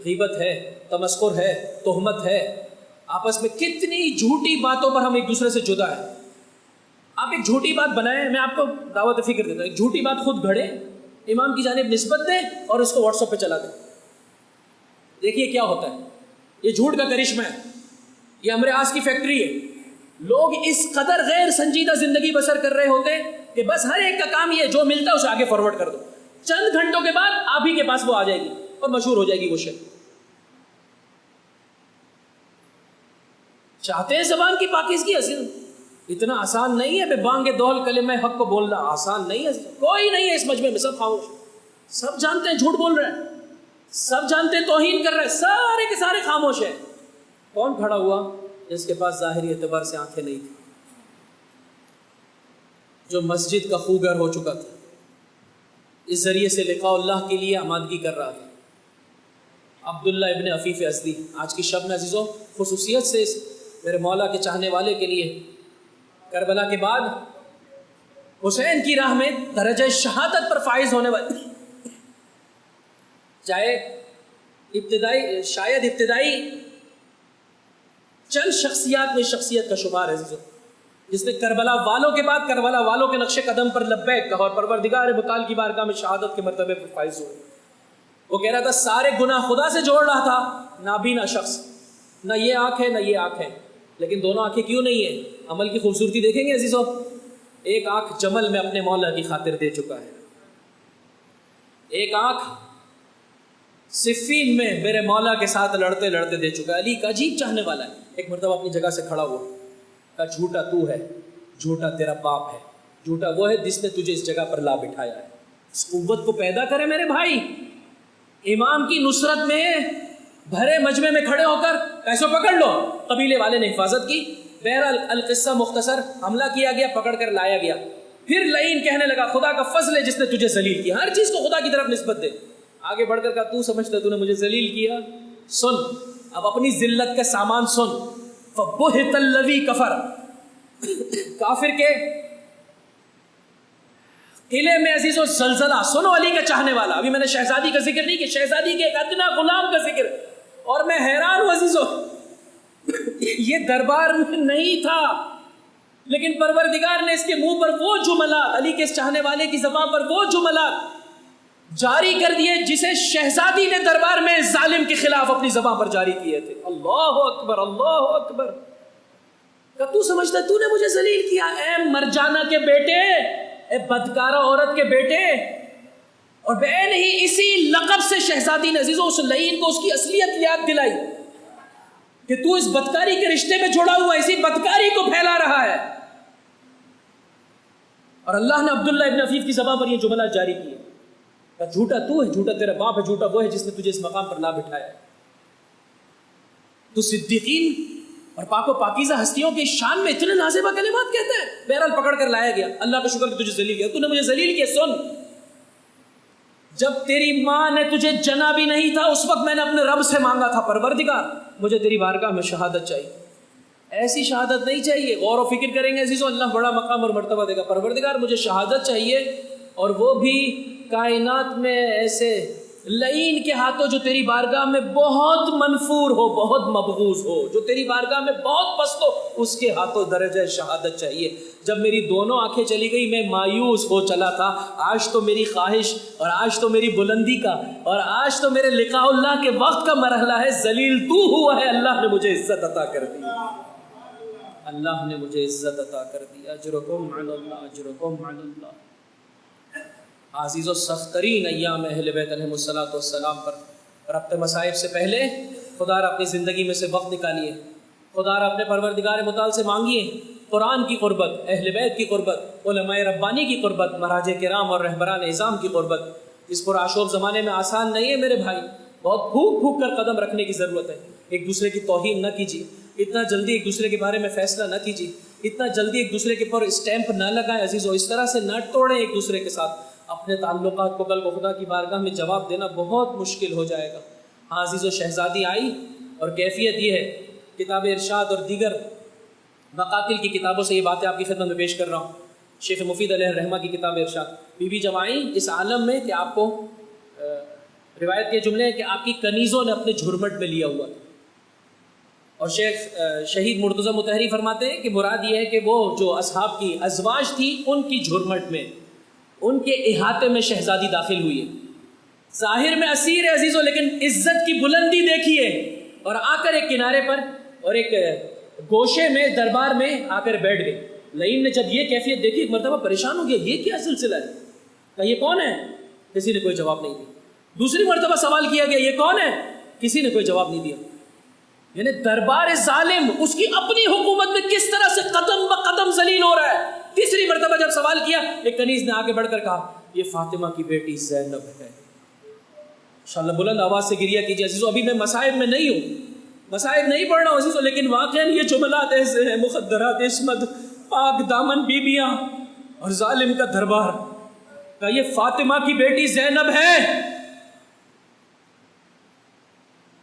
غیبت ہے، تمسخر ہے، تہمت ہے. آپس میں کتنی جھوٹی باتوں پر ہم ایک دوسرے سے جدا ہے. آپ ایک جھوٹی بات بنائیں، میں آپ کو دعوت فکر دیتا ہوں، ایک جھوٹی بات خود گھڑے، امام کی جانب نسبت دیں اور اس کو واٹس ایپ پہ چلا دیں. دیکھیے کیا ہوتا ہے. یہ جھوٹ کا کرشمہ ہے، یہ امر آس کی فیکٹری ہے. لوگ اس قدر غیر سنجیدہ زندگی بسر کر رہے ہوتے ہیں کہ بس ہر ایک کا کام یہ جو ملتا ہے اسے آگے فارورڈ کر دو. چند گھنٹوں کے بعد آپ ہی کے پاس وہ آ جائے گی اور مشہور ہو جائے گی وہ شے. چاہتے ہیں زبان کی پاکیزگی؟ اتنا آسان نہیں ہے بے بانگ دول کلمہ حق کو بولنا، آسان نہیں ہے. کوئی نہیں ہے اس مجمع میں، سب خاموش، سب جانتے ہیں جھوٹ بول رہے ہیں، سب جانتے ہیں توہین کر رہے ہیں، سارے کے سارے خاموش ہیں. کون کھڑا ہوا؟ جس کے پاس ظاہری اعتبار سے آنکھیں نہیں تھی، جو مسجد کا خوگر ہو چکا تھا، اس ذریعے سے لقاء اللہ کے لیے آمادگی کر رہا تھا. عبداللہ ابن عفیف ازدی. آج کی شب میں عزیزو خصوصیت سے اس میرے مولا کے چاہنے والے کے لیے کربلا کے بعد حسین کی راہ میں درجہ شہادت پر فائز ہونے والے چاہے شاید ابتدائی چند شخصیات میں شخصیت کا شمار ہے جس نے کربلا والوں کے بعد کربلا والوں کے نقش قدم پر لبیک کہا اور پروردگار متعال کی بارگاہ میں شہادت کے مرتبے پر فائز ہوئے. وہ کہہ رہا تھا سارے گناہ خدا سے جوڑ رہا تھا, نابینا شخص, نہ یہ آنکھ ہے نہ یہ آنکھ ہے, لیکن دونوں آنکھیں کیوں نہیں ہیں؟ عمل کی خوبصورتی دیکھیں گے عزیزو. ایک آنکھ جمل میں اپنے مولا کی خاطر دے چکا ہے, ایک آنکھ صفین میں میرے مولا کے ساتھ لڑتے لڑتے دے چکا ہے. علی کا عجیب چاہنے والا ہے. ایک مرتبہ اپنی جگہ سے کھڑا ہوا, کہا جھوٹا تو ہے, جھوٹا تیرا باپ ہے, جھوٹا وہ ہے جس نے تجھے اس جگہ پر لا بٹھایا ہے. اس قوت کو پیدا کرے میرے بھائی. امام کی نصرت میں بھرے مجمع میں کھڑے ہو کر ایسو پکڑ لو, قبیلے والے نے حفاظت کی. بہرحال القصہ مختصر, حملہ کیا گیا, پکڑ کر لایا گیا. پھر لعین کہنے لگا خدا کا فضل ہے جس نے تجھے ذلیل کیا. ہر چیز کو خدا کی طرف نسبت دے. آگے بڑھ کر کہا تو سمجھتا تو نے مجھے ذلیل کیا؟ سن اب اپنی ذلت کا سامان سن. فبہت الذی کفر, کافر کے قلعے میں عزیز و زلزلہ. سنو علی کا چاہنے والا, ابھی میں نے شہزادی کا ذکر نہیں کیا, شہزادی کے ایک ادنا غلام کا ذکر, اور میں حیران ہوں عزیزو یہ دربار میں نہیں تھا, لیکن پروردگار نے اس کے منہ پر وہ جملات, علی کے اس چاہنے والے کی زبان پر وہ جملات جاری کر دیے جسے شہزادی نے دربار میں ظالم کے خلاف اپنی زبان پر جاری کیے تھے. اللہ اکبر اللہ اکبر. کہ تو سمجھتا تو نے مجھے ذلیل کیا؟ اے مرجانہ کے بیٹے, اے بدکارہ عورت کے بیٹے. اور بے نہیں اسی لقب سے شہزادی نے عزیزوں اس لعین کو اس کی اصلیت یاد دلائی کہ تو اس بدکاری کے رشتے میں جڑا ہوا, اسی بدکاری کو پھیلا رہا ہے. اور اللہ نے عبداللہ ابن عفیف کی زبان پر یہ جملہ جاری کیے کہ جھوٹا تو ہے, جھوٹا تیرا باپ ہے, جھوٹا وہ ہے جس نے تجھے اس مقام پر لا بٹھایا. تو صدیقین اور پاک و پاکیزہ ہستیوں کی شان میں اتنے نازیبہ کلمات کہتے ہیں. بہرحال پکڑ کر لایا گیا. اللہ کا شکر کہ تجھے ذلیل کیا. تو نے مجھے ذلیل کیا. سن, جب تیری ماں نے تجھے جنا بھی نہیں تھا اس وقت میں نے اپنے رب سے مانگا تھا پروردگار مجھے تیری بارگاہ میں شہادت چاہیے. ایسی شہادت نہیں چاہیے, غور و فکر کریں گے عزیزو اللہ بڑا مقام اور مرتبہ دے گا. پروردگار مجھے شہادت چاہیے, اور وہ بھی کائنات میں ایسے لعین کے ہاتھوں جو تیری بارگاہ میں بہت منفور ہو, بہت مبغوض ہو, جو تیری بارگاہ میں بہت پست ہو, اس کے ہاتھوں درجہ شہادت چاہیے. جب میری دونوں آنکھیں چلی گئی میں مایوس ہو چلا تھا. آج تو میری خواہش اور آج تو میری بلندی کا اور آج تو میرے لقاء اللہ کے وقت کا مرحلہ ہے. ذلیل تو ہوا ہے, اللہ نے مجھے عزت عطا کر دی, اللہ نے مجھے عزت عطا کر دی. اجرکم علی اللہ, اجرکم علی اللہ. عزیز و سخت ترین ایام اہل بیت علیہ السلام پر ربط مصائب سے پہلے خدا را اپنی زندگی میں سے وقت نکالیے. خدا را اپنے پروردگار متعال سے مانگیے قرآن کی قربت, اہل بیت کی قربت, علماء ربانی کی قربت, مراجع کرام اور رہبران نظام کی قربت. اس پر آشوب زمانے میں آسان نہیں ہے میرے بھائی, بہت پھونک پھونک کر قدم رکھنے کی ضرورت ہے. ایک دوسرے کی توہین نہ کیجیے, اتنا جلدی ایک دوسرے کے بارے میں فیصلہ نہ کیجیے, اتنا جلدی ایک دوسرے کے پر اسٹیمپ نہ لگائیں عزیزو. اس طرح سے نہ توڑیں ایک دوسرے کے ساتھ. اپنے تعلقات کو کل کو خدا کی بارگاہ میں جواب دینا بہت مشکل ہو جائے گا. ہاں عزیزو, شہزادی آئی اور کیفیت یہ ہے, کتاب ارشاد اور دیگر مقاتل کی کتابوں سے یہ باتیں آپ کی خدمت میں پیش کر رہا ہوں. شیخ مفید علیہ الرحمہ کی کتاب ارشاد, بی بی جب آئیں اس عالم میں کہ آپ کو روایت کے جملے ہیں کہ آپ کی کنیزوں نے اپنے جھرمٹ میں لیا ہوا تھا. اور شیخ شہید مرتضی مطہری فرماتے ہیں کہ مراد یہ ہے کہ وہ جو اصحاب کی ازواج تھی ان کی جھرمٹ میں, ان کے احاطے میں شہزادی داخل ہوئی ہے. ظاہر میں اسیر ہے عزیزو, لیکن عزت کی بلندی دیکھیے. اور آ کر ایک کنارے پر اور ایک گوشے میں دربار میں آ کر بیٹھ گئے. لعین نے جب یہ کیفیت دیکھی ایک مرتبہ پریشان ہو گیا, یہ کیا سلسلہ ہے, کہ یہ کون ہے؟ کسی نے کوئی جواب نہیں دیا. دوسری مرتبہ سوال کیا گیا, یہ کون ہے؟ کسی نے کوئی جواب نہیں دیا. یعنی دربار ظالم اس کی اپنی حکومت میں کس طرح سے قدم بقدم ذلیل ہو رہا ہے. تیسری مرتبہ جب سوال کیا ایک کنیز نے آگے بڑھ کر کہا یہ فاطمہ کی بیٹی زینب ہے. انشاءاللہ بلند آواز سے گریہ کیجیے عزیزو. ابھی میں مصائب میں نہیں ہوں, مصائب نہیں پڑھ رہا ہوں عزیزو, لیکن واقعاً یہ جملات ایسے ہیں, مخدرات, عصمت, پاک دامن بیبیاں اور ظالم کا دربار, کہ یہ فاطمہ کی بیٹی زینب ہے.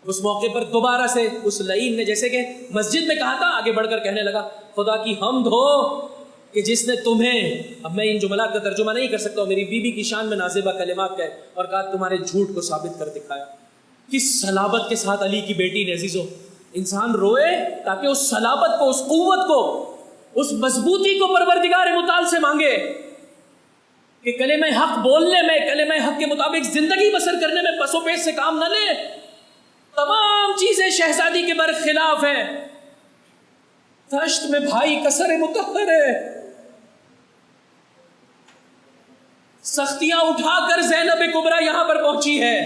اس موقع پر دوبارہ سے اس لعین نے جیسے کہ مسجد میں کہا تھا، آگے بڑھ کر کہنے لگا خدا کی حمد ہو کہ جس نے تمہیں، اب میں ان جملات کا ترجمہ نہیں کر سکتا ہوں، میری بیوی کی شان میں نازیبہ کلمات کہے اور کہا تمہارے جھوٹ کو ثابت کر دکھایا۔ کس صلابت کے ساتھ علی کی بیٹی نے عزیزو، انسان روئے تاکہ اس صلابت کو، اس قوت کو، اس مضبوطی کو پروردگار متعال سے مانگے کہ کلمہ حق بولنے میں، کلمہ حق کے مطابق زندگی بسر کرنے میں پس و پیش سے کام نہ لے۔ تمام چیزیں شہزادی کے برخلاف ہیں، دشت میں بھائی کا سر مطہر ہے، سختیاں اٹھا کر زینب کبریٰ یہاں پر پہنچی ہے،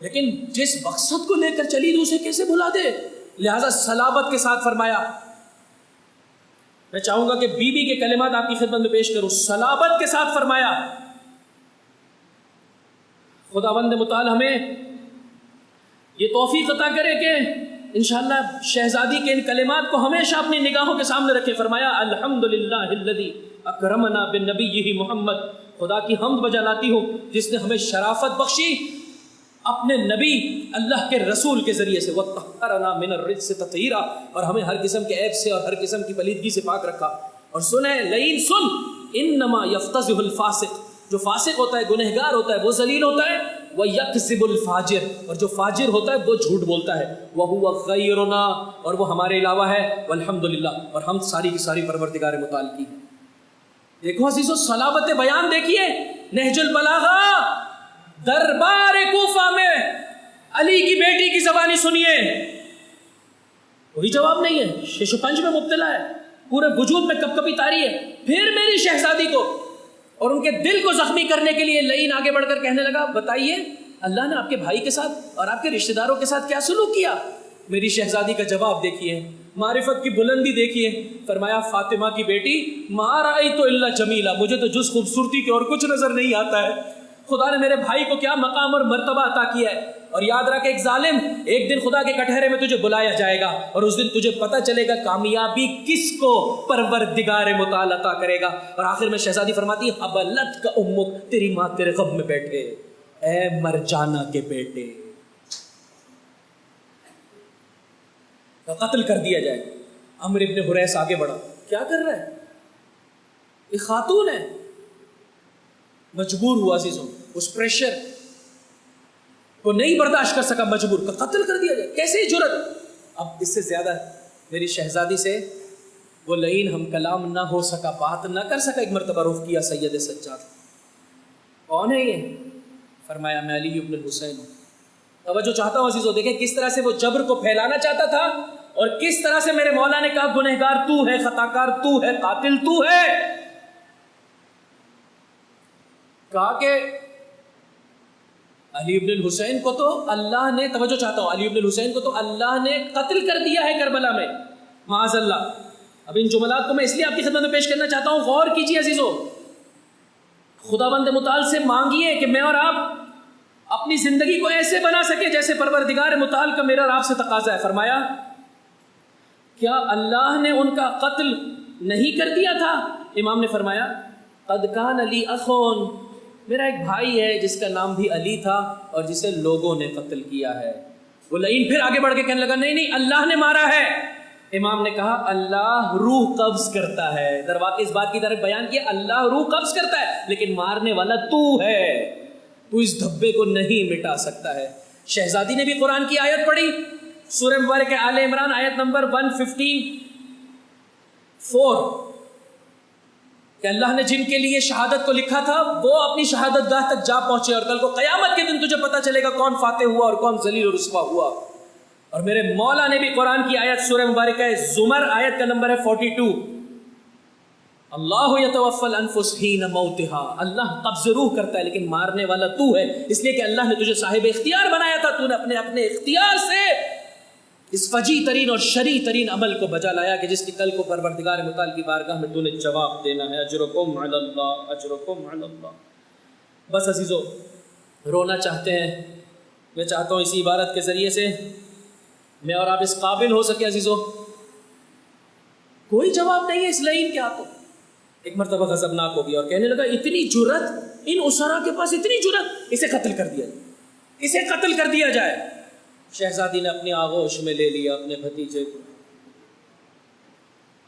لیکن جس مقصد کو لے کر چلی تو اسے کیسے بھلا دے؟ لہذا صلابت کے ساتھ فرمایا، میں چاہوں گا کہ بیوی کے کلمات آپ کی خدمت میں پیش کروں، صلابت کے ساتھ فرمایا۔ خداوند متعال ہمیں یہ توفیق عطا کرے کہ انشاءاللہ شہزادی کے ان کلمات کو ہمیشہ اپنی نگاہوں کے سامنے رکھے۔ فرمایا الحمدللہ الذی اکرمنا بنبیہ محمد، خدا کی حمد بجا لاتی ہوں جس نے ہمیں شرافت بخشی اپنے نبی اللہ کے رسول کے ذریعے سے، وطہرنا من الرجس تطہیرا، اور ہمیں ہر قسم کے عیب سے اور ہر قسم کی پلیدگی سے پاک رکھا۔ اور سنیں لئین سن، انما یفتضح الفاسق، جو فاسق ہوتا ہے، گنہگار ہوتا ہے، وہ ذلیل ہوتا ہے، وَيَكْذِبُ الْفَاجِرُ، اور جو فاجر ہوتا ہے وہ جھوٹ بولتا ہے، وَهُوَ غَيْرُنَا، اور وہ ہمارے علاوہ ہے، وَالْحَمْدُلِلَّہ، اور ہم ساری کی ساری پروردگار متعال کی ہے۔ دیکھو عزیزو، صلابت بیان دیکھیے، نہج البلاغہ دربار کوفہ میں علی کی بیٹی کی زبانی سنیے، کوئی جواب نہیں ہے، شش و پنج میں مبتلا ہے، پورے وجود میں کپ کپی تاری ہے۔ پھر میری شہزادی کو اور ان کے دل کو زخمی کرنے کے لیے لعین آگے بڑھ کر کہنے لگا بتائیے اللہ نے آپ کے بھائی کے ساتھ اور آپ کے رشتہ داروں کے ساتھ کیا سلوک کیا؟ میری شہزادی کا جواب دیکھیے، معرفت کی بلندی دیکھیے۔ فرمایا فاطمہ کی بیٹی، ما رأیت الا جمیلا، مجھے تو جز خوبصورتی کے اور کچھ نظر نہیں آتا ہے۔ خدا نے میرے بھائی کو کیا مقام اور مرتبہ عطا کیا ہے، اور یاد رکھ ایک ظالم، ایک دن خدا کے کٹہرے میں تجھے بلایا جائے گا اور اس دن تجھے پتہ چلے گا کامیابی کس کو پروردگار متعال عطا کرے گا۔ اور آخر میں شہزادی فرماتی ہے حبلت کا امک، تیری ماں تیرے غم میں بیٹھے، اے مرجانہ کے بیٹے، قتل کر دیا جائے۔ عمرو ابن حریث آگے بڑھا، کیا کر رہا ہے؟ یہ خاتون ہے، مجبور ہوا عزیزوں، اس پریشر کو نہیں برداشت کر سکا، مجبور کا قتل کر دیا جائے، کیسے جرت؟ اب اس سے زیادہ میری شہزادی سے وہ لعین ہم کلام نہ ہو سکا، بات نہ کر سکا۔ ایک مرتبہ رخ کیا سید سجاد، کون ہے یہ؟ فرمایا میں علی ابن الحسین ہوں۔ توجہ چاہتا ہوں عزیزو، دیکھیں کس طرح سے وہ جبر کو پھیلانا چاہتا تھا اور کس طرح سے میرے مولا نے کہا گنہگار تو ہے، خطاکار تو ہے، قاتل تو ہے۔ کہا کہ علی ابن الحسین کو تو اللہ نے، توجہ چاہتا ہوں، علی ابن الحسین کو تو اللہ نے قتل کر دیا ہے کربلا میں، معاذ اللہ۔ اب ان جملات کو میں اس لیے آپ کی خدمت میں پیش کرنا چاہتا ہوں، غور کیجیے عزیزو، خداوند متعال سے مانگیے کہ میں اور آپ اپنی زندگی کو ایسے بنا سکے جیسے پروردگار متعال کا میرا اور آپ سے تقاضا ہے۔ فرمایا کیا اللہ نے ان کا قتل نہیں کر دیا تھا؟ امام نے فرمایا قد کان علی اخون، میرا ایک بھائی ہے جس کا نام بھی علی تھا اور جسے لوگوں نے قتل کیا ہے۔ وہ لعین پھر آگے بڑھ کے کہنے لگا نہیں نہیں اللہ نے مارا ہے۔ امام نے کہا اللہ روح قبض کرتا ہے، در واقع اس بات کی طرف بیان کیا اللہ روح قبض کرتا ہے لیکن مارنے والا تو ہے، تو اس دھبے کو نہیں مٹا سکتا ہے۔ شہزادی نے بھی قرآن کی آیت پڑھی، سورہ مبارک آل عمران آیت نمبر 154، کہ اللہ نے جن کے لیے شہادت کو لکھا تھا وہ اپنی شہادت گاہ تک جا پہنچے، اور کل کو قیامت کے دن تجھے پتا چلے گا کون فاتح ہوا اور کون ذلیل و رسوا ہوا۔ اور میرے مولا نے بھی قرآن کی آیت سورہ مبارکہ زمر آیت کا نمبر ہے 42، اللہ یتوفی الانفس حین موتها، اللہ قبض روح کرتا ہے لیکن مارنے والا تو ہے، اس لیے کہ اللہ نے تجھے صاحب اختیار بنایا تھا، تو نے اپنے اختیار سے اس فجی ترین اور شرعی ترین عمل کو بجا لایا کہ جس کی کل کو پروردگار متعال کی بارگاہ میں تو نے جواب دینا ہے۔ اجرکم علی اللہ، اجرکم علی اللہ۔ بس عزیزو، رونا چاہتے ہیں، میں چاہتا ہوں اسی عبارت کے ذریعے سے میں اور آپ اس قابل ہو سکے عزیزو، کوئی جواب نہیں ہے اس لعین کے ہاتھوں۔ ایک مرتبہ غضبناک ہو گیا اور کہنے لگا اتنی جرت ان اسرا کے پاس، اتنی جرت، اسے قتل کر دیا جائے، اسے قتل کر دیا جائے۔ شہزادی نے اپنی آغوش میں لے لیا اپنے بھتیجے کو.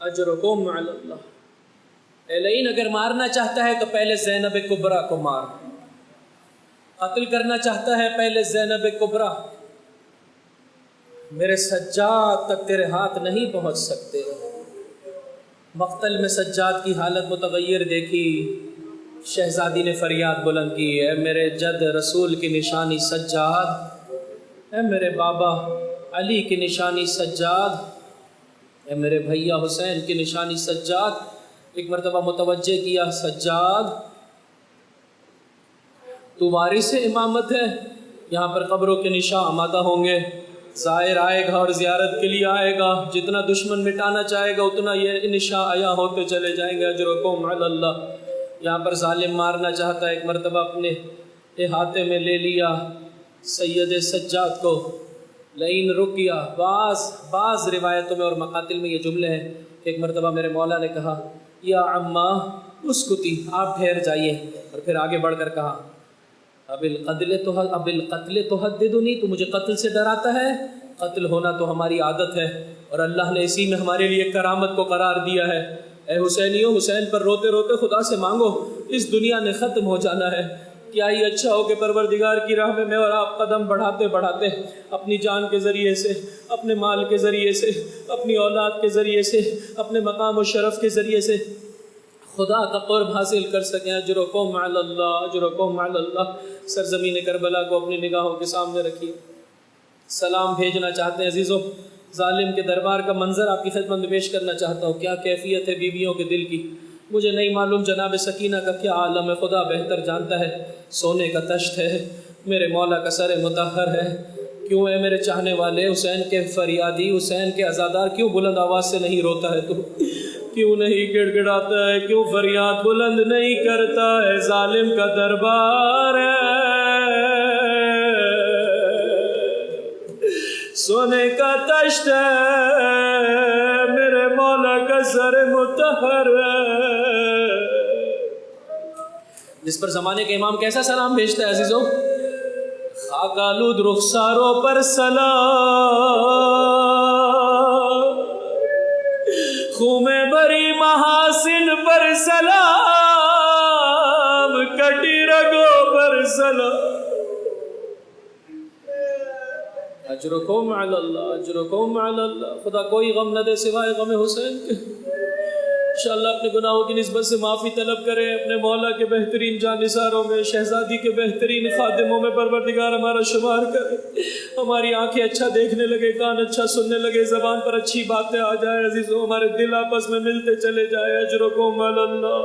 اجرکم علی اللہ. اے لعین اگر مارنا چاہتا ہے تو پہلے زینب کبریٰ کو مار. قتل کرنا چاہتا ہے پہلے زینب کبریٰ. میرے سجاد تک تیرے ہاتھ نہیں پہنچ سکتے. مقتل میں سجاد کی حالت متغیر دیکھی. شہزادی نے فریاد بلند کی, اے میرے جد رسول کی نشانی سجاد, اے میرے بابا علی کی نشانی سجاد, اے میرے بھیا حسین کی نشانی سجاد. ایک مرتبہ متوجہ کیا, سجاد تو وارث امامت ہے, یہاں پر قبروں کے نشاں آمادہ ہوں گے, زائر آئے گا اور زیارت کے لیے آئے گا, جتنا دشمن مٹانا چاہے گا اتنا یہ نشاں آیا ہوتے چلے جائیں گے. اجرکم علی اللہ. یہاں پر ظالم مارنا چاہتا ہے, ایک مرتبہ اپنے احاطے میں لے لیا سید سجاد کو. لئین رک گیا. بعض روایتوں میں اور مقاتل میں یہ جملے ہیں کہ ایک مرتبہ میرے مولا نے کہا, یا عمّا اسکتی, آپ ٹھہر جائیے. اور پھر آگے بڑھ کر کہا, اب القتل تحددنی, تو مجھے قتل سے ڈراتا ہے. قتل ہونا تو ہماری عادت ہے اور اللہ نے اسی میں ہمارے لیے کرامت کو قرار دیا ہے. اے حسینیوں, حسین پر روتے روتے خدا سے مانگو, اس دنیا نے ختم ہو جانا ہے. کیا ہی اچھا ہو کہ پروردگار کی راہ میں اور آپ قدم بڑھاتے بڑھاتے اپنی جان کے ذریعے سے, اپنے مال کے ذریعے سے, اپنی اولاد کے ذریعے سے, اپنے مقام و شرف کے ذریعے سے خدا کا قرب حاصل کر سکیں. اجرکم علی اللہ, اجرکم علی اللہ. سرزمین کربلا کو اپنی نگاہوں کے سامنے رکھیے. سلام بھیجنا چاہتے ہیں عزیزوں, ظالم کے دربار کا منظر آپ کی خدمت میں پیش کرنا چاہتا ہوں. کیا کیفیت ہے بیویوں کے دل کی, مجھے نہیں معلوم جناب سکینہ کا کیا عالم ہے, خدا بہتر جانتا ہے. سونے کا تشت ہے, میرے مولا کا سر مطہر ہے. کیوں ہے میرے چاہنے والے, حسین کے فریادی, حسین کے عزادار, کیوں بلند آواز سے نہیں روتا ہے تو, کیوں نہیں گڑ گڑاتا ہے, کیوں فریاد بلند نہیں کرتا ہے. ظالم کا دربار ہے, سونے کا تشت ہے, میرے مولا کا سر مطہر ہے. جس پر زمانے کے امام کیسا سلام بھیجتا ہے عزیزوں, خاک آلود رخساروں پر سلام, خون بری محاسن پر سلام, کٹی رگوں پر سلام. اجرکم علی اللہ, اجرکم علی اللہ. خدا کوئی غم نہ دے سوائے غم حسین کے. انشاءاللہ اپنے گناہوں کی نسبت سے معافی طلب کریں. اپنے مولا کے بہترین جانثاروں میں, شہزادی کے بہترین خادموں میں پروردگار ہمارا شمار کرے. ہماری آنکھیں اچھا دیکھنے لگے, کان اچھا سننے لگے, زبان پر اچھی باتیں آ جائے عزیزوں, ہمارے دل آپس میں ملتے چلے جائے. اجرکم علی اللہ.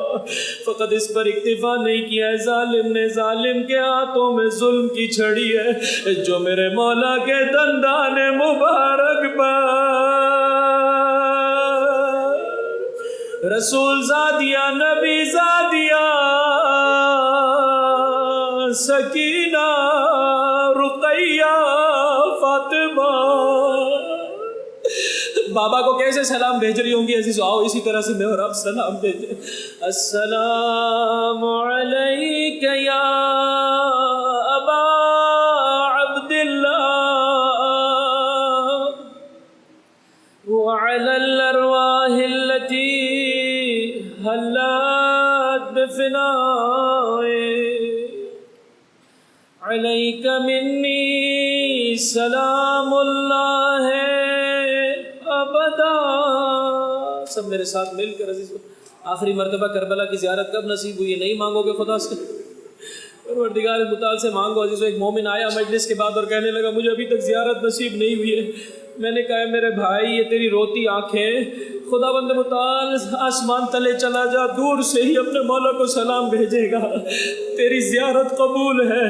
فقط اس پر اکتفا نہیں کیا ہے ظالم نے, ظالم کے ہاتھوں میں ظلم کی چھڑی ہے جو میرے مولا کے دندان مبارک پر رسول زادیہ, نبی زادیہ, سکینہ, رقیہ, فاطمہ. بابا کو کیسے سلام بھیج رہی ہوں گی عزیز, آؤ اسی طرح سے میں اور آپ سلام بھیجیں. السلام علیک یا ابا عبداللہ وعلی الارواح التي حلت بفنائے, علیک منی سلام اللہ ابدا. سب میرے ساتھ مل کر عزیزو, آخری مرتبہ کربلا کی زیارت کب نصیب ہوئی ہے, نہیں مانگو گے خدا سے, پروردگار متعال سے مانگو عزیزو. ایک مومن آیا مجلس کے بعد اور کہنے لگا, مجھے ابھی تک زیارت نصیب نہیں ہوئی ہے. میں نے کہا, میرے بھائی یہ تیری روتی آنکھیں, خدا بند متعال آسمان تلے چلا جا, دور سے ہی اپنے مولا کو سلام بھیجے گا, تیری زیارت قبول ہے.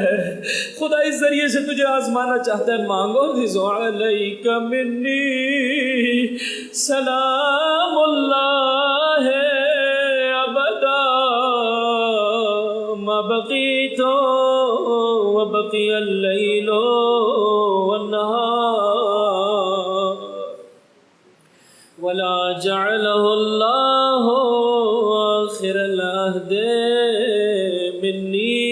خدا اس ذریعے سے تجھے آزمانا چاہتا ہے. مانگو عزیزو, علیک منی سلام اللہ ابدا ما بقیت وبقی اللیل والنہار ولا جعلہ اللہ آخر العہد منی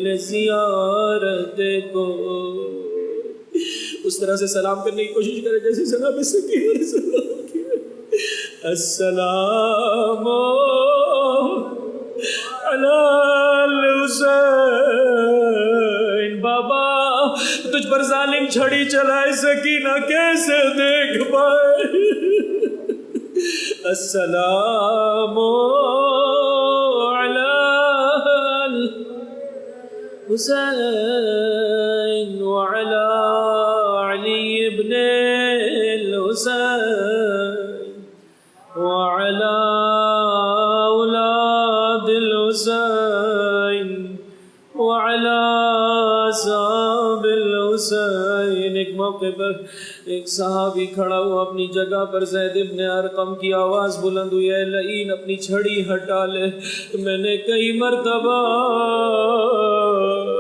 لزیارت کو. اس طرح سے سلام کرنے کی کوشش کرے جیسے جناب سکینہ نے سلام کیا. السلام علی الحسین. بابا تجھ پر ظالم چھڑی چلائے سکینہ کیسے دیکھ پائے. السلام علی الحسین وعلی علی ابن الحسین وعلی اولاد الحسین وعلی اصحاب الحسین. ایک موقع پر ایک صحابی کھڑا ہوا اپنی جگہ پر. زید ابن ارقم کی آواز بلند ہوئی اے لعین اپنی چھڑی ہٹا لے. میں نے کئی مرتبہ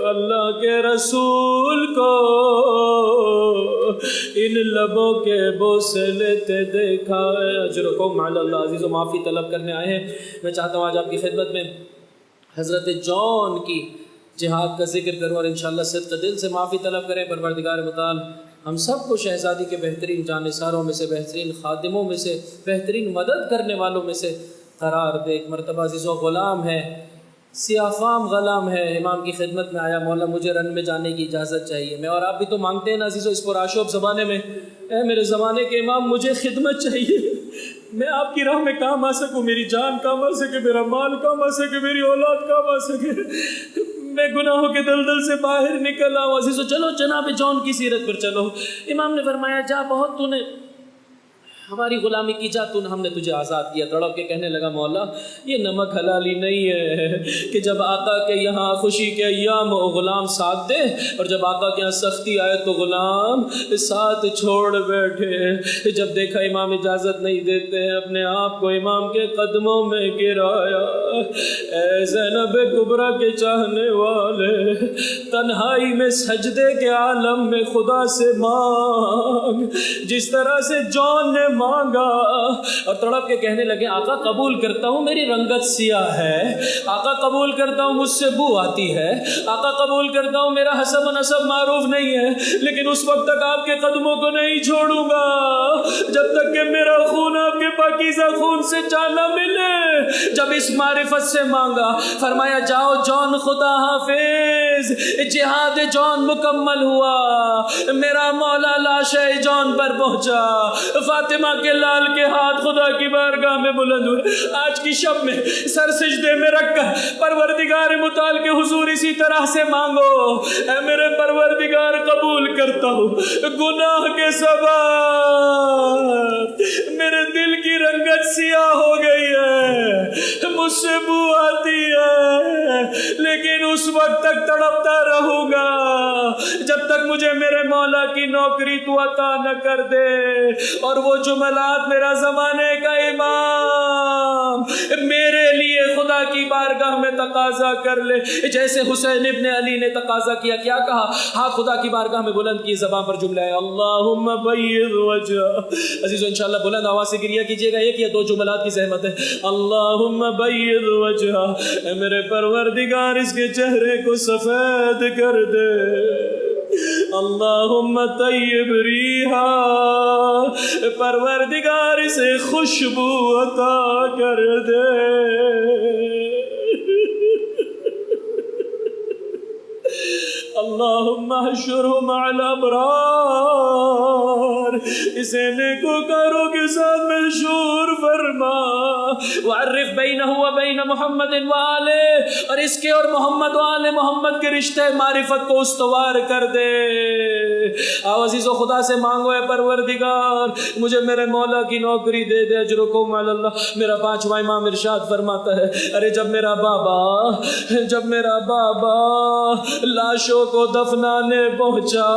اللہ کے رسول کو ان لبوں کے بوسے لیتے دیکھا ہے. اجرکم علی اللہ. عزیزو معافی طلب کرنے آئے ہیں. میں چاہتا ہوں آج آپ کی خدمت میں حضرت جون کی جہاد کا ذکر کروں اور انشاءاللہ صدق دل سے معافی طلب کریں. پروردگار متعال ہم سب کو شہزادی کے بہترین جانثاروں میں سے، بہترین خادموں میں سے، بہترین مدد کرنے والوں میں سے قرار دے. ایک مرتبہ عزیزو غلام ہے، سیاہ فام غلام ہے، امام کی خدمت میں آیا، مولا مجھے رن میں جانے کی اجازت چاہیے. میں اور آپ بھی تو مانگتے ہیں نا عزیزو اس پر آشوب زمانے میں، اے میرے زمانے کے امام مجھے خدمت چاہیے، میں آپ کی راہ میں کام آ سکوں، میری جان کام آ سکے، میرا مال کام آ سکے، میری اولاد کام آ سکے، میں گناہوں کے دلدل سے باہر نکل آؤں. عزیزو چلو جناب جون کی سیرت پر چلو. امام نے فرمایا جا بہت تو نے ہماری غلامی کی، جا تو ہم نے تجھے آزاد کیا. تڑپ کے کہنے لگا مولا یہ نمک حلالی نہیں ہے کہ جب آقا کے یہاں خوشی کے ایام و غلام ساتھ دے اور جب آقا کے یہاں سختی آئے تو غلام ساتھ چھوڑ بیٹھے. جب دیکھا امام اجازت نہیں دیتے ہیں اپنے آپ کو امام کے قدموں میں گرایا. اے زینب کبریٰ کے چاہنے والے تنہائی میں سجدے کے عالم میں خدا سے مانگ جس طرح سے جون نے مانگا. اور تڑپ کے کہنے لگے آقا قبول کرتا ہوں میری رنگت سیاہ ہے، آقا قبول کرتا ہوں مجھ سے بو آتی ہے، آقا قبول کرتا ہوں میرا حسب و نسب معروف نہیں ہے، لیکن اس وقت تک آپ کے قدموں کو نہیں چھوڑوں گا جب تک کہ میرا خون آپ کے پاکیزہ خون سے جانا ملے. جب اس معرفت سے مانگا فرمایا جاؤ جون خدا حافظ. جہاد جون مکمل ہوا، میرا مولا لاش جون پر پہنچا، فاطمہ کے لال کے ہاتھ خدا کی بارگاہ میں بلند ہوئے. آج کی شب میں سر سجدے میں رکھ کر پروردگار متعال کے حضور اسی طرح سے مانگو اے میرے پروردگار قبول کرتا ہوں گناہ کے سبب میرے دل کی رنگت سیاہ ہو گئی ہے، مجھ سے بو آتی ہے، لیکن اس وقت تک تڑپتا رہوں گا جب تک مجھے میرے مولا کی نوکری تو عطا نہ کر دے. اور وہ جملات میرا زمانے کا امام میرے لیے خدا کی بارگاہ میں تقاضا کر لے جیسے حسین ابن علی نے تقاضا کیا. کیا کہا؟ ہاں خدا کی بارگاہ میں بلند کی زبان پر جملہ ہے اللہم بیض وجہ. عزیزو انشاءاللہ بلند آواز سے گریہ کیجئے گا. ایک یا دو جملات کی زحمت ہے. اللہم بیض وجہ، اے میرے پروردگار اس کے چہرے کو سفید کر دے. اللہم طیب ریحا، پروردگار اسے خوشبو عطا کر دے. اللہم احشرہ مع الابرار، اسے نیکوکاروں کے ساتھ مشہور فرما. وعرف بینہ و بین محمد وآلہ، اور اس کے اور محمد و آل محمد کے رشتے معرفت کو استوار کر دے. آو عزیز و خدا سے مانگو اے پروردگار مجھے میرے مولا کی نوکری دے دے. اجرکم علی اللہ. میرا پانچواں امام ارشاد فرماتا ہے ارے جب میرا بابا لاشوں کو دفنانے پہنچا،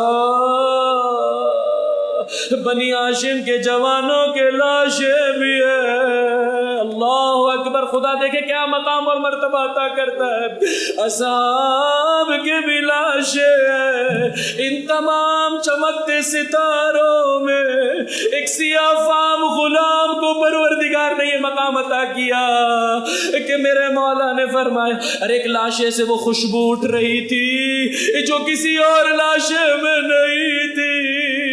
بنی ہاشم کے جوانوں کے لاشیں بھی ہے. اللہ اکبر. خدا دیکھے کیا مقام اور مرتبہ عطا کرتا ہے. اصحاب کے بھی لاشیں ہیں. ان تمام چمکتے ستاروں میں ایک سیاہ فام غلام کو پروردگار نے یہ مقام عطا کیا کہ میرے مولا نے فرمایا ارے ایک لاشے سے وہ خوشبو اٹھ رہی تھی جو کسی اور لاشے میں نہیں تھی.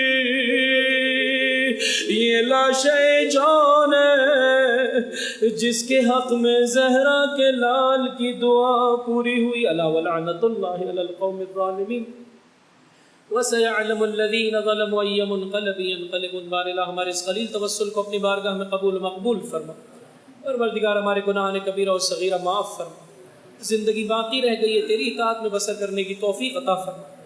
یہ لاشے جان ہے جس کے حق میں زہرا کے لال کی دعا پوری ہوئی. الا ولعنت اللہ علی القوم الظالمین وسيعلم الذين ظلموا اي منقلب ينقلبون. بار الہ ہمارے اس قلیل توسل کو اپنی بارگاہ میں قبول مقبول فرما. پروردگار ہمارے گناہ کبیرہ اور صغیرہ معاف فرما. زندگی باقی رہ گئی ہے تیری اطاعت میں بسر کرنے کی توفیق عطا فرما.